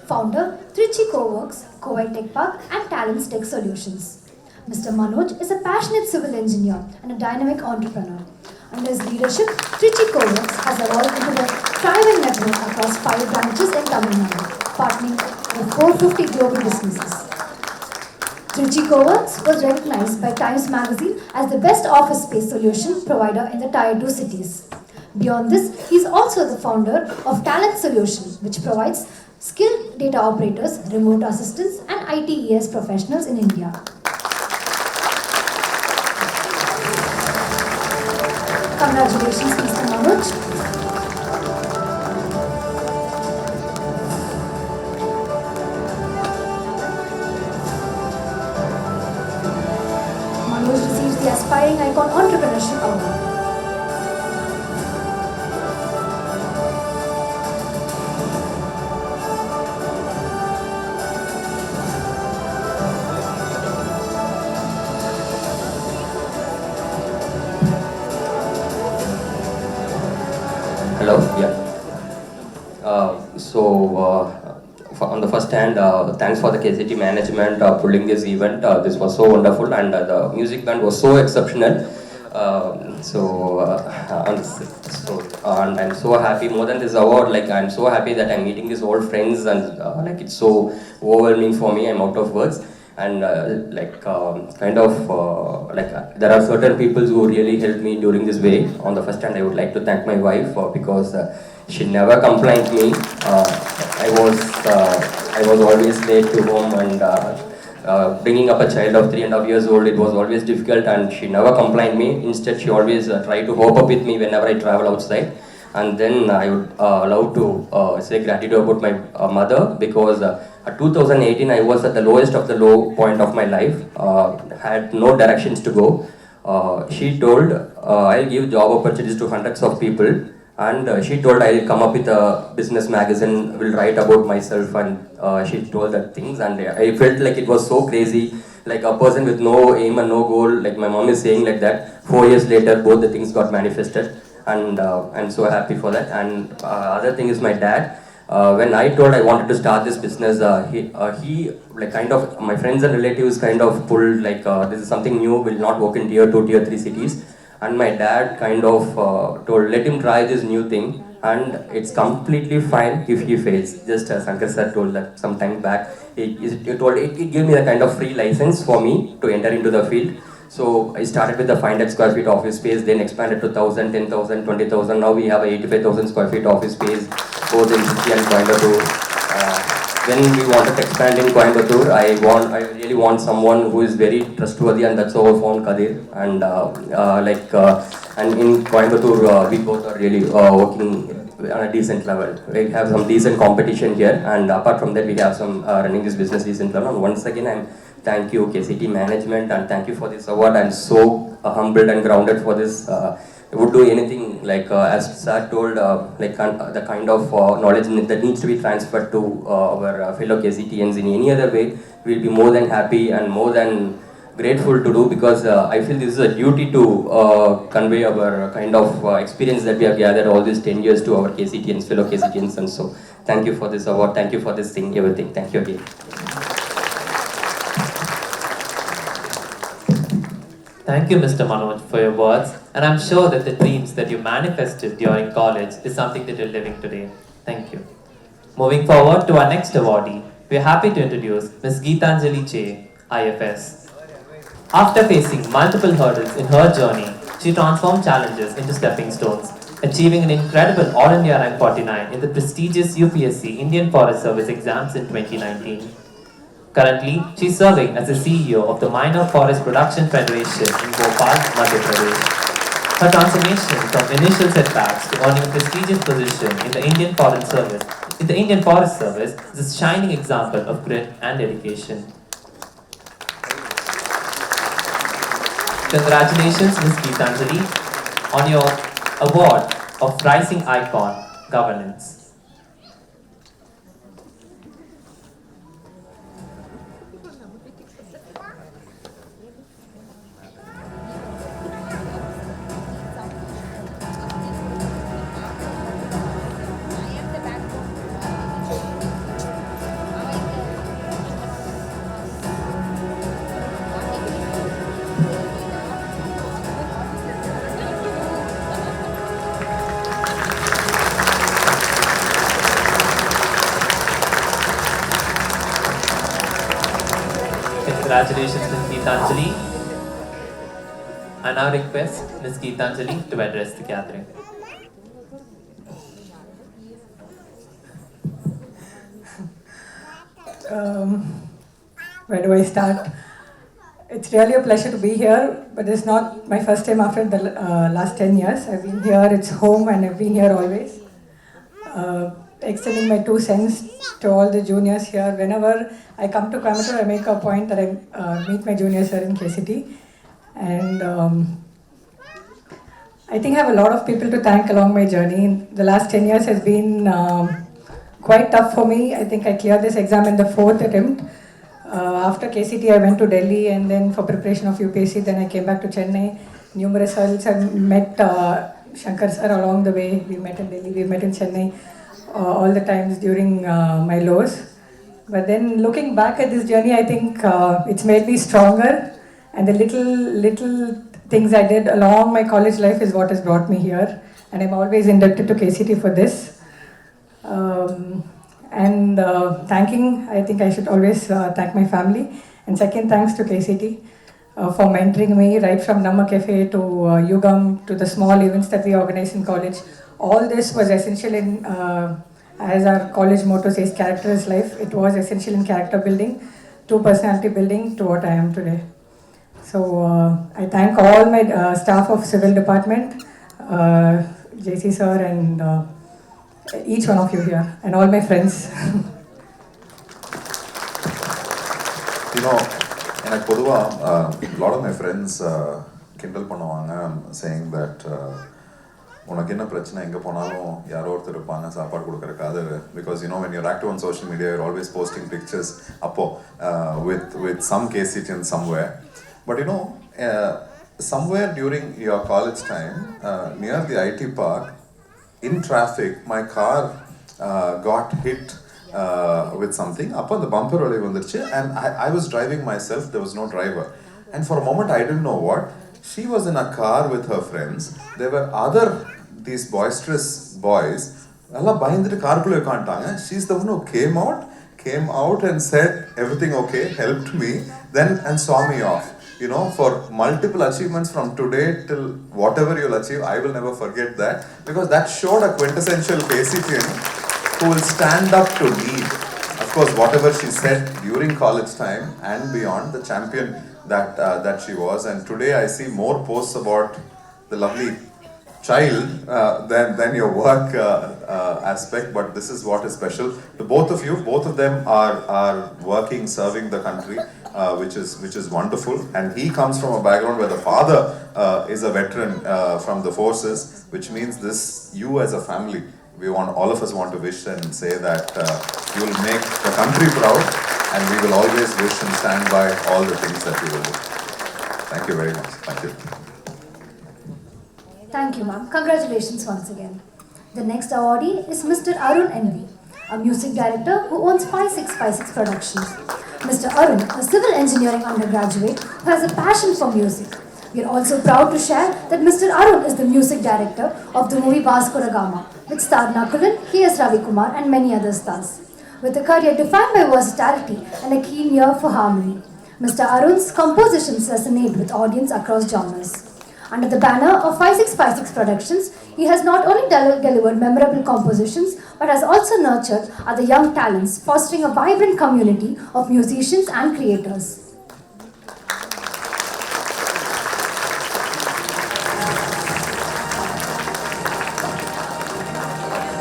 founder, Trichy Coworks, Kuwait Tech Park, and Talents Tech Solutions. Mr. Manoj is a passionate civil engineer and a dynamic entrepreneur. Under his leadership, Trichy Coworks has evolved into a thriving network across 5 branches in Tamil Nadu, partnering with 450 global businesses. Trichy Coworks was recognized by Times Magazine as the best office space solution provider in the Tier 2 cities. Beyond this, he is also the founder of Talent Solutions, which provides skilled data operators, remote assistants, and ITES professionals in India. Congratulations, Mr. Manoj. Manoj receives the Aspiring Icon Entrepreneurship Award. Hello, yeah. On the first hand, thanks for the KCT management pulling this event. This was so wonderful, and the music band was so exceptional. And I'm so happy. More than this award, like I'm so happy that I'm meeting these old friends, and like it's so overwhelming for me. I'm out of words. And there are certain people who really helped me during this way. On the first hand, I would like to thank my wife because she never complained me. I was always late to home, and bringing up a child of 3.5 years old, it was always difficult, and she never complained me. Instead, she always tried to hope up with me whenever I travel outside. And then I would love to say gratitude about my mother because 2018 I was at the lowest of the low point of my life, had no directions to go. She told I'll give job opportunities to hundreds of people, and she told I'll come up with a business magazine, will write about myself, and she told that things, and I felt like it was so crazy, like a person with no aim and no goal, like my mom is saying like that. 4 years later, both the things got manifested, and I'm so happy for that. And other thing is my dad. When I told I wanted to start this business, he like kind of, my friends and relatives kind of pulled like this is something new, will not work in tier 2, tier 3 cities. And my dad kind of told, let him try this new thing, and it's completely fine if he fails. Just as Shankar sir told that some time back, it gave me a kind of free license for me to enter into the field. So I started with the 500 square feet office space, then expanded to 1,000, 10,000, 20,000. Now we have a 85,000 square feet office space, both in City and Coimbatore. When we wanted to expand in Coimbatore, I really want someone who is very trustworthy, and that's how I found Kadir. And and in Coimbatore, we both are really working on a decent level. We have some decent competition here, and apart from that, we have some running this business decent level. And once again, I'm thank you KCT management, and thank you for this award. I'm so humbled and grounded for this. I would do anything, like as Sir told, the kind of knowledge that needs to be transferred to our fellow KCTians in any other way. We'll be more than happy and more than grateful to do, because I feel this is a duty to convey our kind of experience that we have gathered all these 10 years to our KCTians, fellow KCTians, and so thank you for this award, thank you for this thing, everything. Thank you again. Thank you, Mr. Manoj, for your words, and I'm sure that the dreams that you manifested during college is something that you're living today. Thank you. Moving forward to our next awardee, we are happy to introduce Ms. Geetanjali Che, IFS. After facing multiple hurdles in her journey, she transformed challenges into stepping stones, achieving an incredible All India rank 49 in the prestigious UPSC Indian Forest Service exams in 2019. Currently, she is serving as the CEO of the Minor Forest Production Federation in Bhopal, Madhya Pradesh. Her transformation from initial setbacks to earning a prestigious position in the Indian Forest Service is a shining example of grit and dedication. Congratulations, Ms. Geetanjali, on your award of Rising Icon Governance. Congratulations, Ms. Geetanjali. I now request Ms. Geetanjali to address the gathering. Where do I start? It's really a pleasure to be here, but it's not my first time after the last 10 years. I've been here, it's home, and I've been here always. Extending my 2 cents to all the juniors here. Whenever I come to Coimbatore, I make a point that I meet my juniors here in KCT. And I think I have a lot of people to thank along my journey. The last 10 years has been quite tough for me. I think I cleared this exam in the 4th attempt. After KCT, I went to Delhi, and then for preparation of UPSC, then I came back to Chennai. Numerous hurdles. I met Shankar sir along the way. We met in Delhi, we met in Chennai. All the times during my lows. But then looking back at this journey, I think it's made me stronger, and the little things I did along my college life is what has brought me here, and I'm always indebted to KCT for this. I think I should always thank my family, and second thanks to KCT for mentoring me right from Namma Cafe to Yugam to the small events that we organize in college. All this was essential in, as our college motto says, character is life. It was essential in character building, to personality building, to what I am today. So I thank all my staff of civil department, JC sir, and each one of you here, and all my friends. You know, எனக்கு பொதுவாக lot of my friends கிண்டல் பண்ணுவாங்க saying that உனக்கு என்ன பிரச்சனை எங்கே போனாலும் யாரோ ஒருத்தர் இருப்பாங்க சாப்பாடு கொடுக்குறக்காது, because you know when you're active on social media you're always posting pictures அப்போ with some KCTian somewhere, but you know somewhere during your college time near the IT park in traffic my car got hit with something. Appo the bumper valivu vandiruchu, and I was driving myself, there was no driver, and for a moment I didn't know what. She was in a car with her friends. There were these boisterous boys. Alla bayindittu car kulla ukkandanga. She's the one who came out and said everything okay, helped me, then and saw me off. You know, for multiple achievements from today till whatever you'll achieve, I will never forget that, because that showed a quintessential KCTian who will stand up to lead. Of course, whatever she said during college time and beyond, the champion that she was. And today I see more posts about the lovely child than your work aspect, but this is what is special to both of you. Both of them are working, serving the country, which is wonderful. And he comes from a background where the father is a veteran from the forces, which means you as a family, all of us want to wish and say that you will make the country proud, and we will always wish and stand by all the things that you will do. Thank you very much. Thank you. Thank you, ma'am. Congratulations once again. The next awardee is Mr. Arun NV, a music director who owns 5656 Productions. Mr. Arun, a civil engineering undergraduate who has a passion for music. We are also proud to share that Mr. Arun is the music director of the movie Vasco da Gama, which starred Nakulan, K.S. Ravikumar and many other stars. With a career defined by versatility and a keen ear for harmony, Mr. Arun's compositions resonate with audience across genres. Under the banner of 5656 Productions, he has not only delivered memorable compositions, but has also nurtured other young talents, fostering a vibrant community of musicians and creators.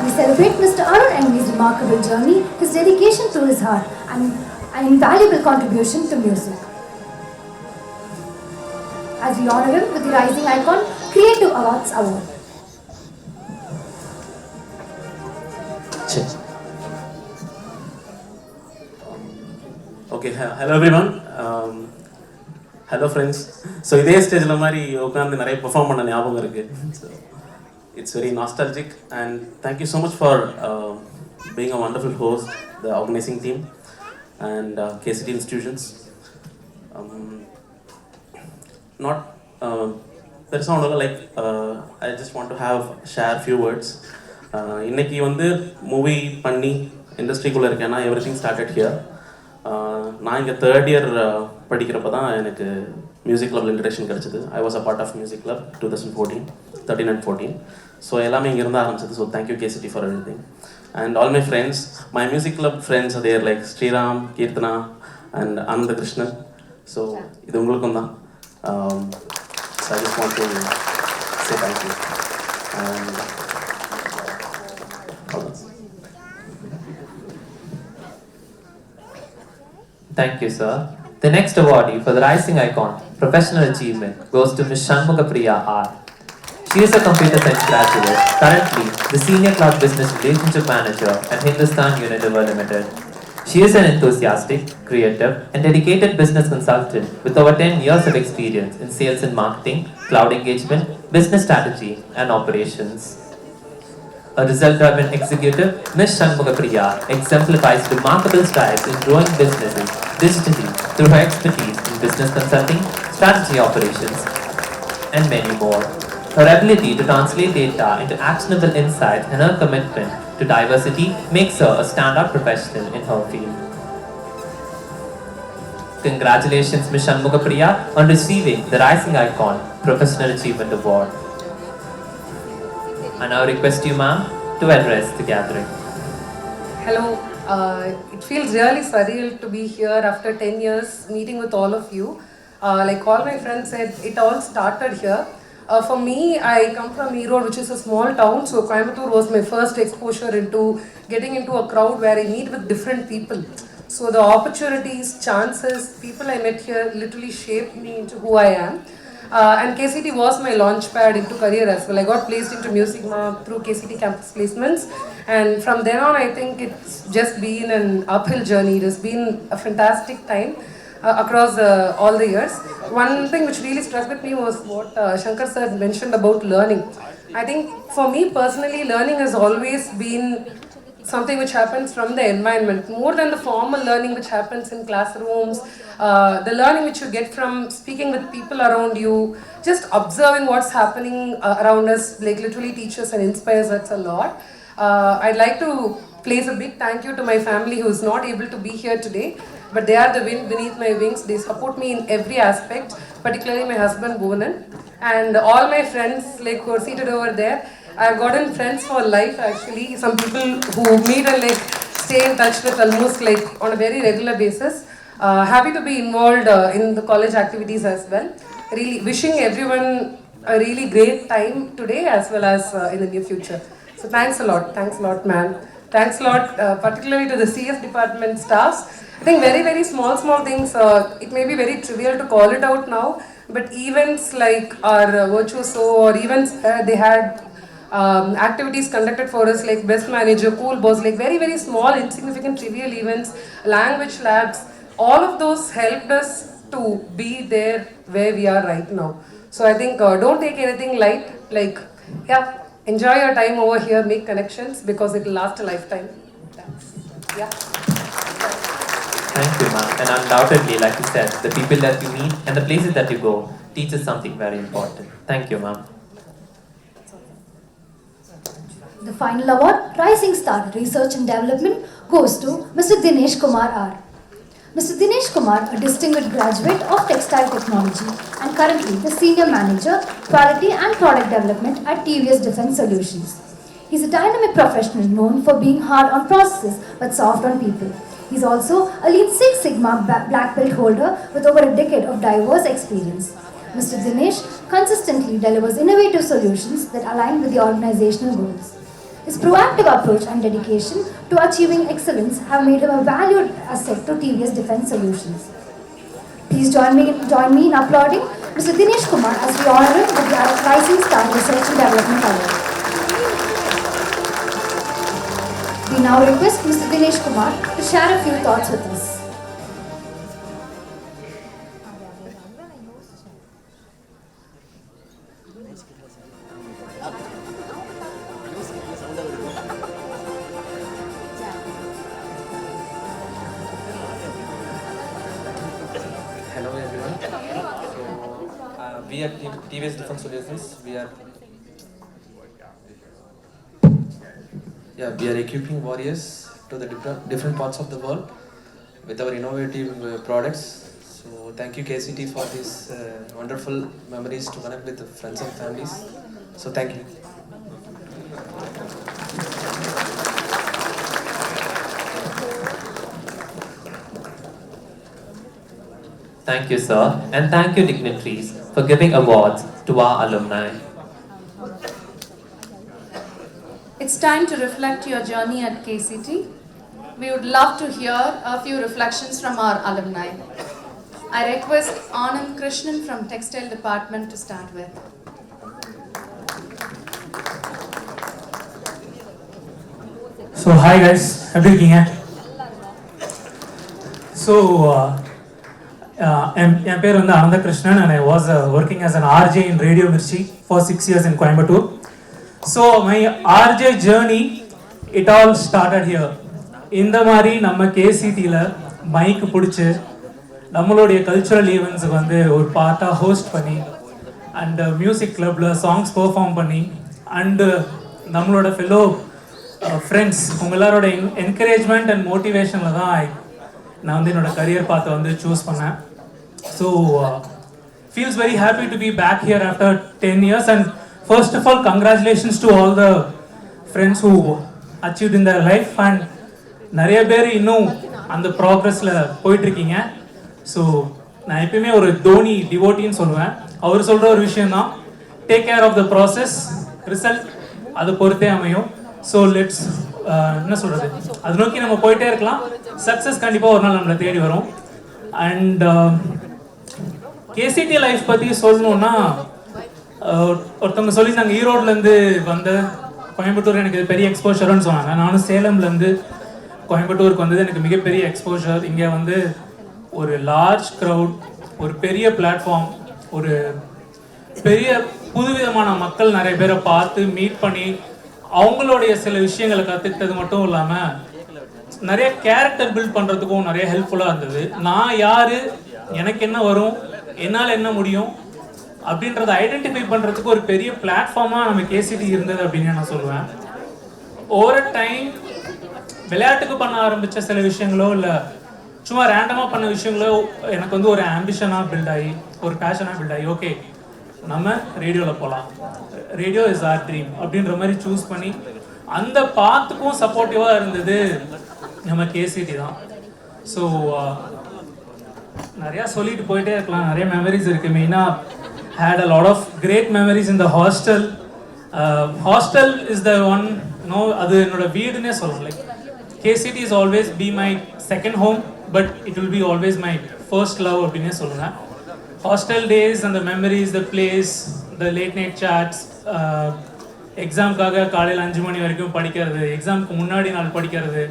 We celebrate Mr. Arun Envy's remarkable journey, his dedication to his heart, and an invaluable contribution to music. As we honor him with the Rising Icon Creative Awards Award. Okay, hello everyone. Hello friends. So இதே ஸ்டேஜ்ல மாதிரி உட்கார்ந்து நிறைய perform பண்ண ஞாபகம் இருக்கு. So it's very nostalgic, and thank you so much for being a wonderful host, the organizing team and KCT institutions. Not there's no like I just want to share few words. இன்னைக்கு வந்து movie பண்ணி இண்டஸ்ட்ரிக்குள்ளே இருக்கேன்னா everything started here. நான் இங்கே third year படிக்கிறப்ப தான் எனக்கு music club introduction கிடச்சிது. I was a part of music club 2013 and 14. So எல்லாமே இங்கேருந்து ஆரம்பிச்சது. So thank you KCT for everything. And all my friends, my music club friends there like Sriram, Keerthana and Anantha Krishnan. So இது உங்களுக்கும் தான். So I just want to say thank you. And Thank you, sir. The next awardee for the Rising Icon Professional Achievement goes to Ms. Shanmugapriya R. She is a computer science graduate, currently the Senior Cloud Business Relationship Manager at Hindustan Unilever Limited. She is an enthusiastic, creative, and dedicated business consultant with over 10 years of experience in sales and marketing, cloud engagement, business strategy, and operations. A result-driven executive, Ms. Shanmugapriya exemplifies remarkable strides in growing businesses digitally through her expertise in business consulting, strategy operations, and many more. Her ability to translate data into actionable insights and her commitment to diversity makes her a standout professional in her field. Congratulations, Ms. Shanmugapriya, on receiving the Rising Icon Professional Achievement Award. I now request you, ma'am, to address the gathering. Hello. It feels really surreal to be here after 10 years meeting with all of you. Like all my friends said, it all started here. For me, I come from Erode, which is a small town, so Coimbatore was my first exposure into getting into a crowd where I meet with different people. So the opportunities, chances, people I met here literally shaped me into who I am. And KCT was my launch pad into career as well. I got placed into Music through KCT Campus placements, and from then on I think it's just been an uphill journey. It has been a fantastic time across all the years. One thing which really struck with me was what Shankar sir mentioned about learning. I think for me personally, learning has always been something which happens from the environment, more than the formal learning which happens in classrooms, the learning which you get from speaking with people around you, just observing what's happening around us, like literally teaches and inspires us a lot. I'd like to place a big thank you to my family who is not able to be here today, but they are the wind beneath my wings. They support me in every aspect, particularly my husband Bhuvanan, and all my friends like who are seated over there. I've gotten friends for life actually. Some people who meet and like stay in touch with almost like on a very regular basis. Happy to be involved in the college activities as well. Really wishing everyone a really great time today as well as in the near future. So thanks a lot, ma'am. Thanks a lot, particularly to the CS department staffs. I think very, very small things, it may be very trivial to call it out now, but events like our Virtuoso or events they had activities conducted for us like Best Manager, Cool Boss, like very, very small, insignificant, trivial events, language labs, all of those helped us to be there where we are right now. So I think don't take anything light, like, yeah, enjoy your time over here, make connections because it will last a lifetime. Thanks. Yeah. Thank you, ma'am. And undoubtedly, like you said, the people that you meet and the places that you go teach us something very important. Thank you, ma'am. The final award, Rising Star Research and Development, goes to Mr. Dinesh Kumar R. Mr. Dinesh Kumar, a distinguished graduate of Textile Technology and currently the Senior Manager, Quality and Product Development at TVS Defense Solutions. He's a dynamic professional known for being hard on processes but soft on people. He's also a Lean Six Sigma black belt holder with over a decade of diverse experience. Mr. Dinesh consistently delivers innovative solutions that align with the organizational goals. His proactive approach and dedication to achieving excellence have made him a valued asset to TVS Defense Solutions. Please join me in applauding Mr. Dinesh Kumar as we honor him with the Rising Star Research and Development Award. We now request Mr. Dinesh Kumar to share a few thoughts with us. Hello everyone. So we at TVS Defense Solutions, we are equipping warriors to the different parts of the world with our innovative products. So thank you KCT for these wonderful memories to connect with the friends and families. So thank you. Thank you, sir. And thank you, dignitaries, for giving awards to our alumni. It's time to reflect your journey at KCT. We would love to hear a few reflections from our alumni. I request Anand Krishnan from Textile Department to start with. So hi guys, எப்படி இருக்கீங்க? So என் பேர் வந்து Anand Krishnan and I was working as an RJ in Radio Mirchi for 6 years in Coimbatore. So my RJ journey, it all started here. இந்த மாதிரி நம்ம KCTல mic பிடிச்சி நம்மளுடைய cultural ஈவெண்ட்ஸுக்கு வந்து ஒரு பார்ட்டாக ஹோஸ்ட் பண்ணி அண்ட் மியூசிக் கிளப்பில் சாங்ஸ் பெர்ஃபார்ம் பண்ணி அண்டு நம்மளோட ஃபெலோ ஃப்ரெண்ட்ஸ் உங்கள் எல்லாரோட என்கரேஜ்மெண்ட் அண்ட் மோட்டிவேஷனில் தான் நான் வந்து என்னோடய கரியர் பாத்தை வந்து சூஸ் பண்ணேன். So feels very happy to be back here after 10 years and first of all congratulations to all the friends who achieved in their life and நிறைய பேர் இன்னும் அந்த ப்ராக்ரஸில் போயிட்டுருக்கீங்க. ஸோ நான் எப்பயுமே ஒரு தோனி டிவோட்டின்னு சொல்லுவேன். அவர் சொல்கிற ஒரு விஷயந்தான், take care of the process, result அதை பொறுத்தே அமையும். ஸோ லெட்ஸ் என்ன சொல்கிறது, அதை நோக்கி நம்ம போயிட்டே இருக்கலாம். சக்ஸஸ் கண்டிப்பாக ஒரு நாள் நம்மளை தேடி வரும். அண்ட் கேசிடி லைஃப் பற்றி சொல்லணுன்னா, ஒருத்தவங்க சொல்லியிருந்தாங்க ஈரோட்லேருந்து வந்து கோயம்புத்தூர் எனக்கு பெரிய எக்ஸ்போஷர்னு சொன்னாங்க. நானும் சேலம்லேருந்து கோயம்புத்தூருக்கு வந்தது எனக்கு மிகப்பெரிய எக்ஸ்போஷர். இங்கே வந்து ஒரு லார்ஜ் க்ரௌட், ஒரு பெரிய பிளாட்ஃபார்ம், ஒரு பெரிய புதுவிதமான மக்கள் நிறைய பேரை பார்த்து மீட் பண்ணி அவங்களுடைய சில விஷயங்களை கற்றுக்கிட்டது மட்டும் இல்லாமல் நிறைய கேரக்டர் பில்ட் பண்ணுறதுக்கும் நிறைய ஹெல்ப்ஃபுல்லாக இருந்தது. நான் யார், எனக்கு என்ன வரும், என்னால் என்ன முடியும் அப்படின்றத ஐடென்டிஃபை பண்ணுறதுக்கு ஒரு பெரிய பிளாட்ஃபார்மாக நம்ம கேசிடி இருந்தது அப்படின்னு நான் சொல்லுவேன். ஓவர் டைம் விளையாட்டுக்கு பண்ண ஆரம்பித்த சில விஷயங்களோ இல்லை சும்மா ரேண்டமாக பண்ண விஷயங்களோ எனக்கு வந்து ஒரு ஆம்பிஷனாக பில்ட் ஆகி, ஒரு பேஷனாக பில்ட் ஆகி, ஓகே நம்ம ரேடியோவில் போகலாம், ரேடியோ இஸ் ஆர் ட்ரீம் அப்படின்ற மாதிரி சூஸ் பண்ணி அந்த பாத்துக்கும் சப்போர்ட்டிவாக இருந்தது நம்ம கேசிடி தான். ஸோ நிறையா சொல்லிட்டு போயிட்டே இருக்கலாம், நிறைய மெமரிஸ் இருக்குது. மெயினாக had a lot of great memories in the hostel. Hostel is the one அது என்னோட வீடுன்னே சொல்லலாம். Like KCT is always be my second home, but it will be always my first love அப்படின்னே சொல்லுவேன். Hostel days and the memories, the place, the late night chats, எக்ஸாமுக்காக காலையில் 5 மணி வரைக்கும் படிக்கிறது, எக்ஸாமுக்கு முன்னாடி நாள் படிக்கிறது,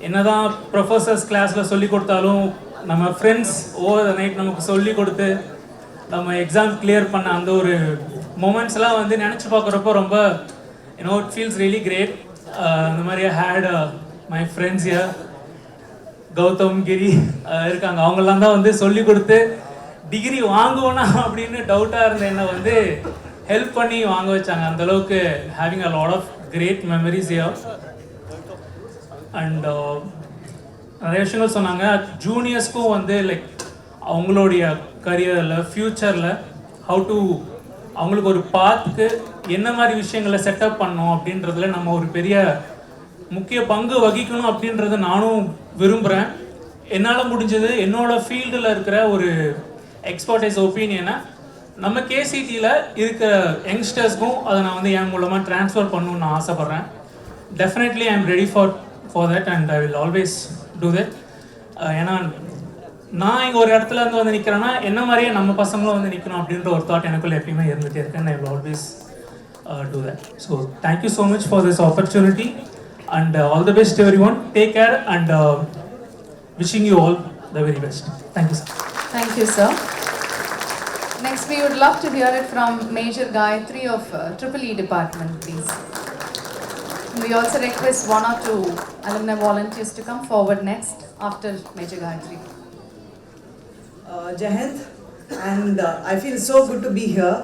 என்னதான் ப்ரொஃபஸர்ஸ் கிளாஸில் சொல்லி கொடுத்தாலும் நம்ம ஃப்ரெண்ட்ஸ் ஓவர் த நைட் நமக்கு சொல்லி கொடுத்து நம்ம எக்ஸாம் கிளியர் பண்ண அந்த ஒரு மூமெண்ட்ஸ்லாம் வந்து நினச்சி பார்க்குறப்போ ரொம்ப it feels really great. அந்த மாதிரி ஹேட் மை ஃப்ரெண்ட்ஸ் கௌதம் கிரி இருக்காங்க. அவங்கெல்லாம் தான் வந்து சொல்லி கொடுத்து டிகிரி வாங்குவோனா அப்படின்னு டவுட்டாக இருந்த என்னை வந்து ஹெல்ப் பண்ணி வாங்க வச்சாங்க. அந்தளவுக்கு having a lot of great memories here. And நிறைய விஷயங்கள் சொன்னாங்க. ஜூனியர்ஸ்க்கும் வந்து லைக் அவங்களுடைய கரியரில் ஃப்யூச்சரில் ஹவு டு அவங்களுக்கு ஒரு பாத்துக்கு என்ன மாதிரி விஷயங்களை செட்டப் பண்ணோம் அப்படின்றதுல நம்ம ஒரு பெரிய முக்கிய பங்கு வகிக்கணும் அப்படின்றத நானும் விரும்புகிறேன். என்னால் முடிஞ்சது என்னோட ஃபீல்டில் இருக்கிற ஒரு எக்ஸ்பர்டைஸ் ஒப்பீனியனை நம்ம கேசிடியில் இருக்கிற யங்ஸ்டர்ஸ்க்கும் அதை நான் வந்து என் மூலமாக ட்ரான்ஸ்ஃபர் பண்ணணும்னு நான் ஆசைப்பட்றேன். Definitely I am ready for that and I will always do that. ஏன்னா நான் இங்கே ஒரு இடத்துல இருந்து வந்து நிற்கிறேன்னா என்ன மாதிரியே நம்ம பசங்களும் வந்து நிற்கணும் அப்படின்ற ஒரு தாட் எனக்குள்ளே எப்பயுமே இருந்துகிட்டே இருக்கேன். I will always do that. So thank you so much for this opportunity and all the best everyone. Take care and wishing you all the very best. Thank you, sir. Thank you, sir. Next, we would love to hear it from Major Gayatri of EEE department, please. We also request one or two alumni volunteers to come forward next after Major Gayatri. Jai Hind, and I feel so good to be here.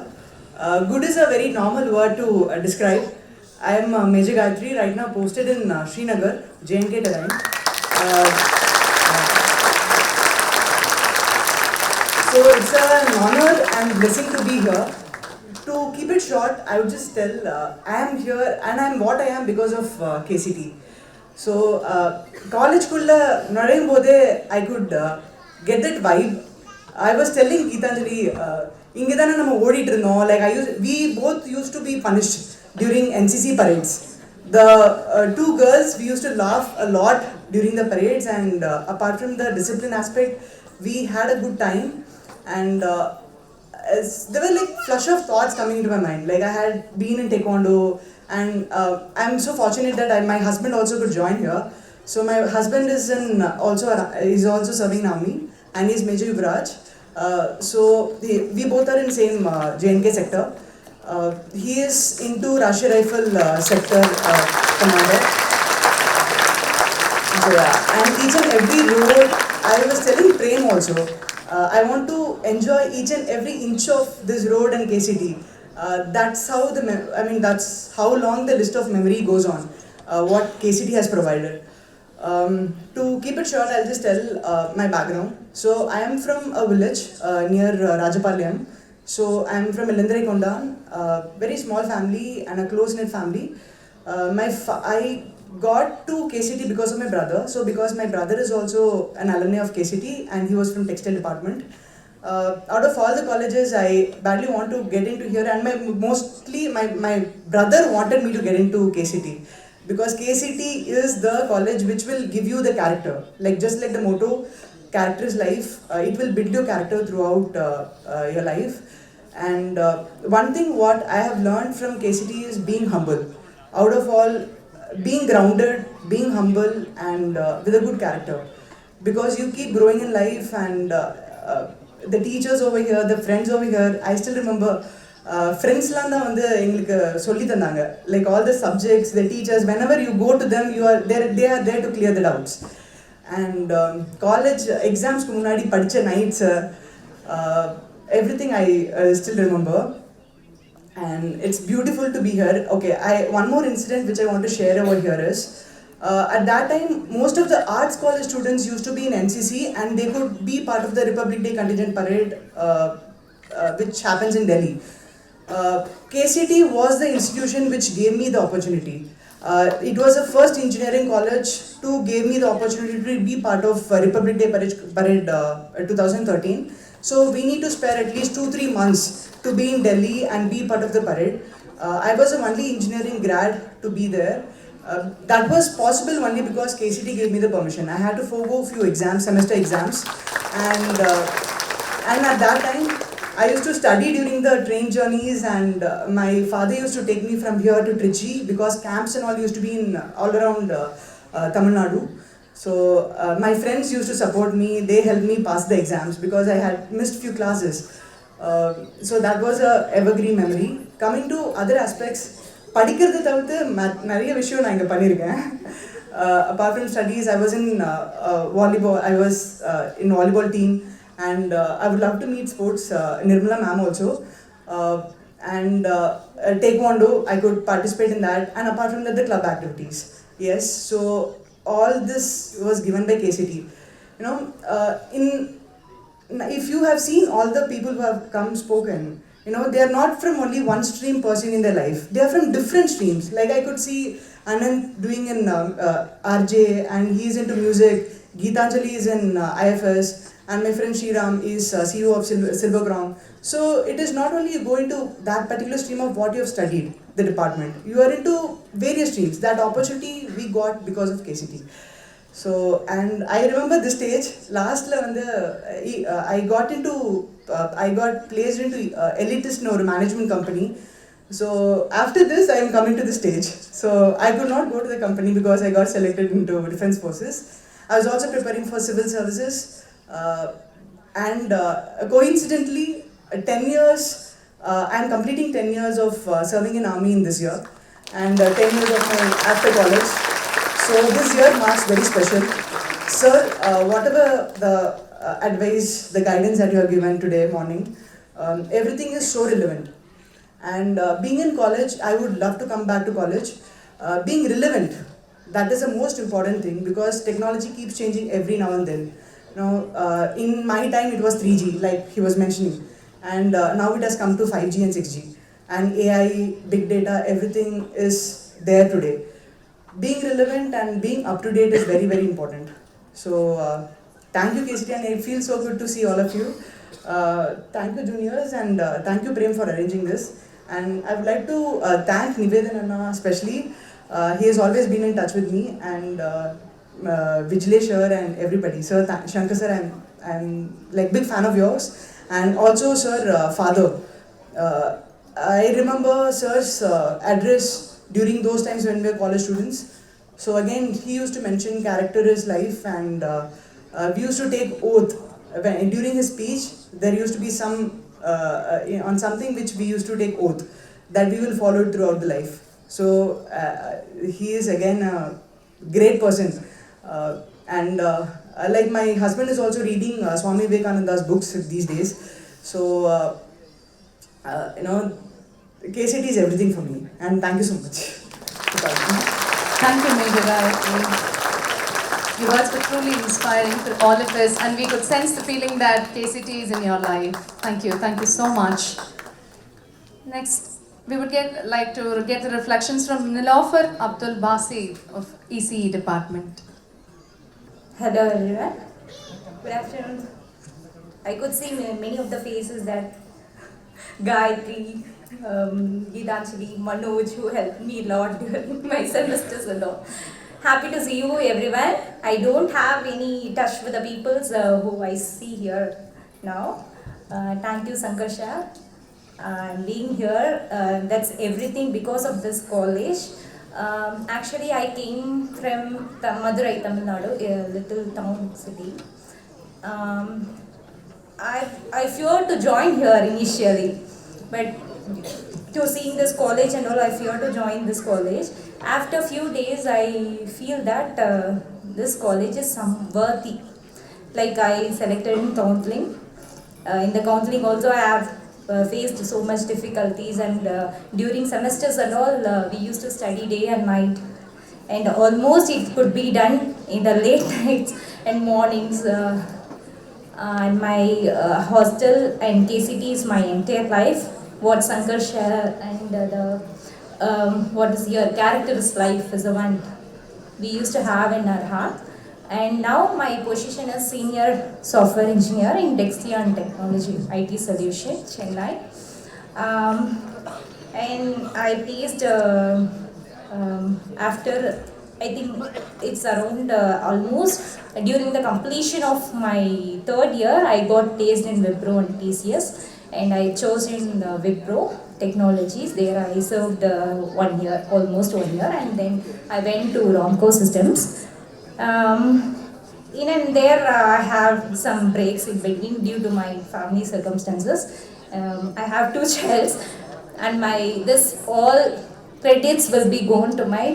Good is a very normal word to describe. I am Major Gayatri, right now posted in Srinagar, J&K terrain. So it's an honor and blessing to be here. To keep it short, I would just tell I am here and I am what I am because of KCT. So college kulla narayum bode I could get that vibe. I was telling Geetanjali ingedana nama odit irundom, like we both used to be punished during NCC parades. The two girls, we used to laugh a lot during the parades, and apart from the discipline aspect, we had a good time. And there were like flush of thoughts coming into my mind. Like I had been in taekwondo, and I'm so fortunate that my husband also could join here. So my husband is also serving in army, and he's Major Yuvraj. So we both are in same J&K sector. He is into Rashtriya Rifle sector commander. So yeah, and each and every road, I was telling Prem also, I want to enjoy each and every inch of this road and KCT. That's how long the list of memory goes on, what KCT has provided. To keep it short, I'll just tell my background. So I am from a village near Rajapalyam. So I am from Ilindrai-Kondan, very small family and a close-knit family. I got to KCT because of my brother. So because my brother is also an alumni of KCT and he was from textile department. Out of all the colleges, I badly want to get into here, and my brother wanted me to get into KCT. Because KCT is the college which will give you the character. Like just like the motto, character is life, it will build your character throughout your life. And one thing what I have learned from KCT is being humble. Out of all, being grounded, being humble, and with a good character. Because you keep growing in life, and the teachers over here, the friends over here, I still remember friendsலாம் தான் வந்து எங்களுக்கு சொல்லி தந்தாங்க. Like all the subjects, the teachers, whenever you go to them, they are there to clear the doubts. And college exams க்கு முன்னாடி படிச்ச nights, everything I still remember. And it's beautiful to be here. Okay, one more incident which I want to share over here is, at that time, most of the arts college students used to be in NCC, and they could be part of the Republic Day contingent parade, which happens in Delhi. KCT was the institution which gave me the opportunity. It was the first engineering college to give me the opportunity to be part of Republic Day parade 2013. So we need to spare at least 2-3 months to be in Delhi and be part of the parade. I was the only engineering grad to be there. That was possible only because KCT gave me the permission. I had to forego a few exams, semester exams, and at that time, I used to study during the train journeys, and my father used to take me from here to Trichy because camps and all used to be in all around Tamil Nadu. So my friends used to support me. They helped me pass the exams because I had missed few classes. So that was a evergreen memory. Coming to other aspects, படிக்கிறது தவிர்த்து நிறைய விஷயம் நான் இங்கே பண்ணியிருக்கேன். Apart from studies, I was in volleyball. I was in volleyball team, and I would love to meet sports. Nirmala ma'am also, and taekwondo. I could participate in that, and apart from that, the club activities. Yes, so all this was given by KCT. You know, if you have seen all the people who have come spoken, you know, they are not from only one stream pursuing in their life. They are from different streams. Like I could see Anand doing in RJ, and he is into music. Geetanjali is in IFS, and my friend Shriram is CEO of Silver Crown. So it is not only you go into that particular stream of what you have studied, the department. You are into various streams. That opportunity we got because of KCT. So, and I remember this stage, last I got placed into elitist in a management company. So after this, I am coming to the stage. So I could not go to the company because I got selected into Defence Forces. I was also preparing for civil services, and coincidentally, 10 years, I am completing 10 years of serving in army in this year, and 10 years of my after college. So this year marks very special. Sir, whatever the advice, the guidance that you have given today morning, everything is so relevant. And being in college, I would love to come back to college. Being relevant, that is the most important thing because technology keeps changing every now and then. You know, in my time it was 3G, like he was mentioning, and now it has come to 5G and 6G, and AI, big data, everything is there today. Being relevant and being up to date is very, very important. So thank you KCT, and it feels so good to see all of you. Thank you juniors, and thank you Prem for arranging this. And I would like to thank Nivedan Anna especially. He has always been in touch with me, and Vijilesh sir and everybody. Sir, Shankar sir, I'm like big fan of yours, and also sir, father. I remember sir's address during those times when we were college students. So again, he used to mention character is life, and we used to take oath. During his speech, there used to be some, on something which we used to take oath, that we will follow it throughout the life. So he is again a great person. And like my husband is also reading Swami Vivekananda's books these days. So, you know, KCT is everything for me, and thank you so much. Thank you, Major Rai. Your words were truly inspiring to all of us, and we could sense the feeling that KCT is in your life. Thank you so much. Next, we would like to get the reflections from Nilofer Abdul Basi of ECE department. Hello everyone. Good afternoon. I could see many of the faces that Gayatri, Geetanjali, Manoj, who helped me a lot during my semesters and all. Happy to see you everyone. I don't have any touch with the peoples who I see here now. Thank you Sankar Shah. Being here, that's everything because of this college. Actually, I came from Madurai, Tamil Nadu, a little town city. I feared to join here initially, but to seeing this college and all, I feared to join this college. After few days, I feel that this college is some worthy. Like I selected in counseling. In the counseling also, I have faced so much difficulties, and during semesters and all, we used to study day and night, and almost it could be done in the late nights and mornings. And my hostel and KCT is my entire life. What Sankar Shah and what is your character's life is the one we used to have in our heart. And now my position is Senior Software Engineer in Dexia and Technology IT Solution, Chennai. and I placed after, I think it's around almost during the completion of my third year, I got placed in Wipro and TCS, and I chose in Wipro Technologies. There I served 1 year, almost 1 year, and then I went to Romco Systems. In and there, I have some breaks in between due to my family circumstances. I have 2 childs, and this all credits will be going to my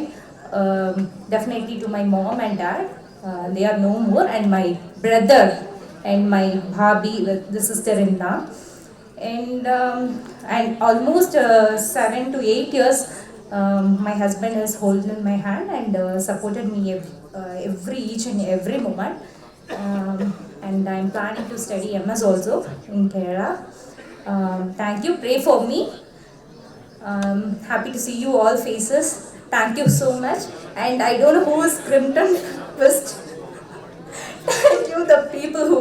definitely to my mom and dad. They are no more, and my brother and my bhabi, the sister-in-law, and almost 7 to 8 years. My husband has holding my hand and supported me each and every moment. And I'm planning to study MS also in Kerala. Thank you. Pray for me. Happy to see you all faces. Thank you so much. And I don't know who is Crimpton Twist. Thank you, the people who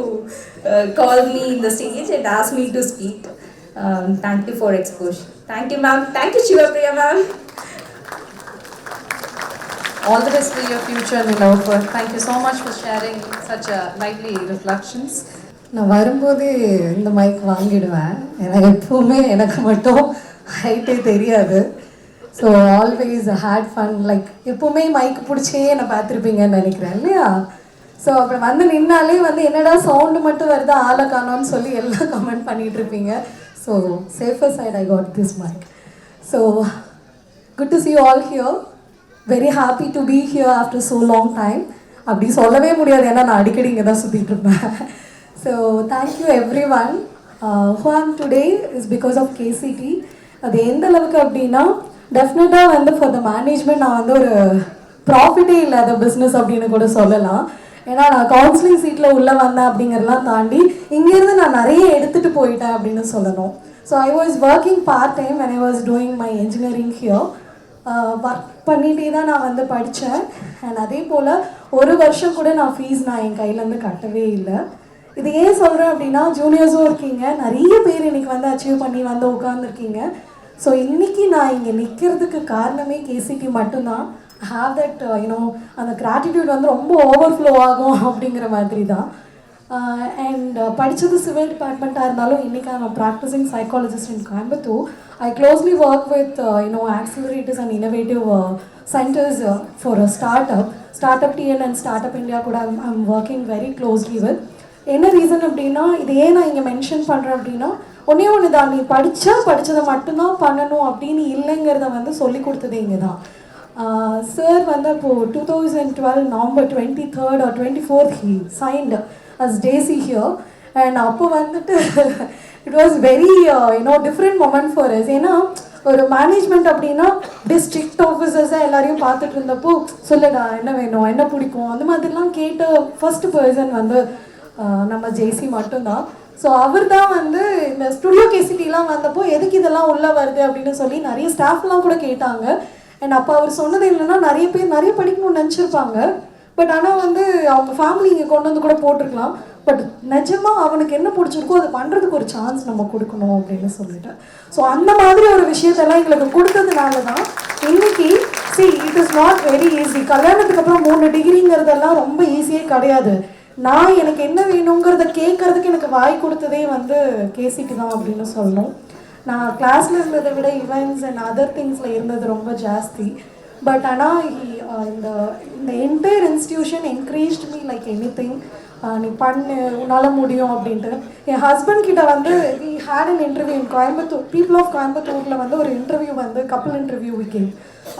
called me in the stage and asked me to speak. Thank you for exposure. Thank you, ma'am. Thank you, Shivapriya, ma'am. All the best for your future, Nilofer. Thank you so much for sharing such lively reflections. நான் வரும்போது இந்த mic வாங்கிடுவேன். எனக்கு எப்பவுமே எனக்கு மட்டும் ஹைட்டே தெரியாது. So always had fun. Like எப்பவுமே மைக் பிடிச்சே என்னை பார்த்துருப்பீங்கன்னு நினைக்கிறேன் இல்லையா? ஸோ அப்புறம் வந்து நின்னாலே வந்து என்னடா சவுண்டு மட்டும் வருது ஆளை காணோன்னு சொல்லி எல்லாம் கமெண்ட் பண்ணிகிட்டு இருப்பீங்க. So safer side I got this mic. So good to see you all here. Very happy to be here after so long time. அப்படி சொல்லவே முடியாது ஏன்னா நான் அடிக்கடி இங்கே தான் சுற்றிட்டு இருப்பேன். So thank you every one. who I am today is because of KCT. அது எந்த அளவுக்கு அப்படின்னா டெஃபினட்டாக வந்து ஃபார் த மேனேஜ்மெண்ட் நான் வந்து ஒரு ப்ராஃபிட்டே இல்லாத பிஸ்னஸ் அப்படின்னு கூட சொல்லலாம். ஏன்னா நான் கவுன்சிலிங் சீட்டில் உள்ளே வந்தேன் அப்படிங்கிறதெல்லாம் தாண்டி இங்கேருந்து நான் நிறைய எடுத்துகிட்டு போயிட்டேன் அப்படின்னு சொல்லணும். So I was working part time when I was doing my engineering here. Work பண்ணிகிட்டே தான் நான் வந்து படித்தேன். அண்ட் அதே போல் ஒரு வருஷம் கூட நான் ஃபீஸ் நான் என் கையிலேருந்து கட்டவே இல்லை. இது ஏன் சொல்கிறேன் அப்படின்னா ஜூனியர்ஸும் இருக்கீங்க, நிறைய பேர் இன்றைக்கி வந்து அச்சீவ் பண்ணி வந்து உட்காந்துருக்கீங்க. ஸோ இன்றைக்கி நான் இங்கே நிற்கிறதுக்கு காரணமே KCT மட்டும்தான். ஹாவ் தட் அந்த கிராட்டிடியூட் வந்து ரொம்ப ஓவர்ஃப்ளோ ஆகும் அப்படிங்கிற மாதிரி தான். அண்ட் படித்தது சிவில் டிபார்ட்மெண்ட்டாக இருந்தாலும் இன்றைக்கி நான் practising psychologist in Coimbatore. I closely work with accelerators and innovative centers for a startup TN and Startup India கூட I'm working very closely with. என்ன ரீசன் அப்படின்னா இது ஏன் நான் இங்கே மென்ஷன் பண்ணுறேன் அப்படின்னா ஒன்று தான், நீ படித்ததை மட்டும்தான் பண்ணணும் அப்படின்னு இல்லைங்கிறத வந்து சொல்லி கொடுத்தது இங்கே தான். சார் வந்து அப்போது 2012 November 23rd or 24th he signed as Daisy here. And அப்போ வந்துட்டு it was very different moment for us. ஏன்னா ஒரு மேனேஜ்மெண்ட் அப்படின்னா டிஸ்ட்ரிக்ட் ஆஃபீஸர்ஸாக எல்லாரையும் பார்த்துட்டு இருந்தப்போ சொல்லுடா என்ன வேணும் என்ன பிடிக்கும் அந்த மாதிரிலாம் கேட்ட ஃபர்ஸ்ட் பர்சன் வந்து நம்ம ஜெய்சி மட்டும்தான். ஸோ அவர் தான் வந்து இந்த ஸ்டுடியோ KCTலாம் வந்தப்போ எதுக்கு இதெல்லாம் உள்ளே வருது அப்படின்னு சொல்லி நிறைய ஸ்டாஃப்லாம் கூட கேட்டாங்க. அண்ட் அப்போ அவர் சொன்னது என்னென்னா நிறைய பேர் நிறைய படிக்கணும்னு நினச்சிருப்பாங்க, பட் ஆனால் வந்து அவங்க ஃபேமிலி இங்கே கொண்டு வந்து கூட போட்டிருக்கலாம். பட் நிஜமாக அவனுக்கு என்ன பிடிச்சிருக்கோ அதை பண்ணுறதுக்கு ஒரு சான்ஸ் நம்ம கொடுக்கணும் அப்படின்னு சொல்லிட்டு ஸோ அந்த மாதிரி ஒரு விஷயத்தெல்லாம் எங்களுக்கு கொடுத்ததுனால தான் இன்னைக்கு it is not very easy. கல்யாணத்துக்கு அப்புறம் 3 டிகிரிங்கிறதெல்லாம் ரொம்ப ஈஸியே கிடையாது. நான் எனக்கு என்ன வேணுங்கிறத கேட்கறதுக்கு எனக்கு வாய் கொடுத்ததே வந்து KCT தான் அப்படின்னு சொல்லணும். நான் கிளாஸில் இருந்ததை விட ஈவெண்ட்ஸ் அண்ட் அதர் திங்ஸில் இருந்தது ரொம்ப ஜாஸ்தி. பட் ஆனால் இந்த entire institution encouraged me like anything. நீ பண்ணு உன்னால் முடியும் அப்படின்ட்டு. என் ஹஸ்பண்ட் கிட்ட வந்து we had an interview in Coimbatore, people of கோயம்புத்தூரில் வந்து ஒரு இன்டர்வியூ வந்து கப்பல் இன்டர்வியூ விக்கேன்.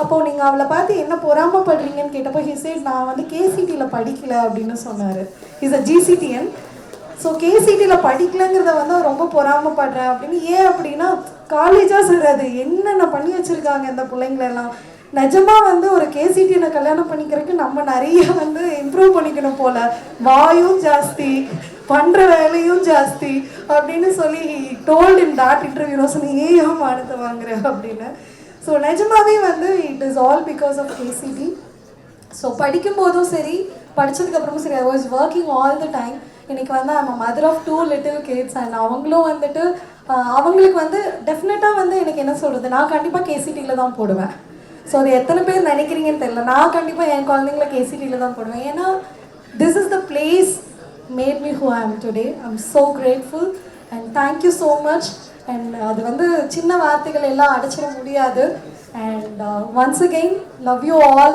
அப்போது நீங்கள் அவளை பார்த்து என்ன பொறாமப்படுறீங்கன்னு கேட்டப்போ ஹி சேட் நான் வந்து KCTயில் படிக்கலை அப்படின்னு சொன்னார். Is a GCTN. ஸோ KCTயில் படிக்கலைங்கிறத வந்து ரொம்ப பொறாமப்படுறேன் அப்படின்னு. ஏன் அப்படின்னா காலேஜாக சார் அது என்னென்ன பண்ணி வச்சுருக்காங்க இந்த பிள்ளைங்களெல்லாம். நிஜமாக வந்து ஒரு KCTயை கல்யாணம் பண்ணிக்கிறதுக்கு நம்ம நிறைய வந்து இம்ப்ரூவ் பண்ணிக்கணும் போல். வாயும் ஜாஸ்தி, பண்ணுற வேலையும் ஜாஸ்தி அப்படின்னு சொல்லி டோல்ட் இன் டாட் இன்டர்வியூ சொன்னீங்க ஏன் மானத்தை வாங்குற அப்படின்னு. ஸோ நிஜமாவே வந்து it is all because of KCT. So படிக்கும்போதும் சரி படித்ததுக்கப்புறமும் சரி I was working all the time. இன்றைக்கி வந்து I'm mother of 2 little kids and அவங்களும் வந்துட்டு அவங்களுக்கு வந்து டெஃபினட்டாக வந்து எனக்கு என்ன சொல்கிறது, நான் கண்டிப்பாக கேசிடியில் தான் போடுவேன். ஸோ அது எத்தனை பேர் நினைக்கிறீங்கன்னு தெரியல. நான் கண்டிப்பாக என் குழந்தைங்கள கேசிடியில் தான் போடுவேன். ஏன்னா this is the place made me who I am today. I'm so grateful and thank you so much. And அது வந்து சின்ன வார்த்தைகள் எல்லாம் அடைச்சிட முடியாது. And once again, love you all.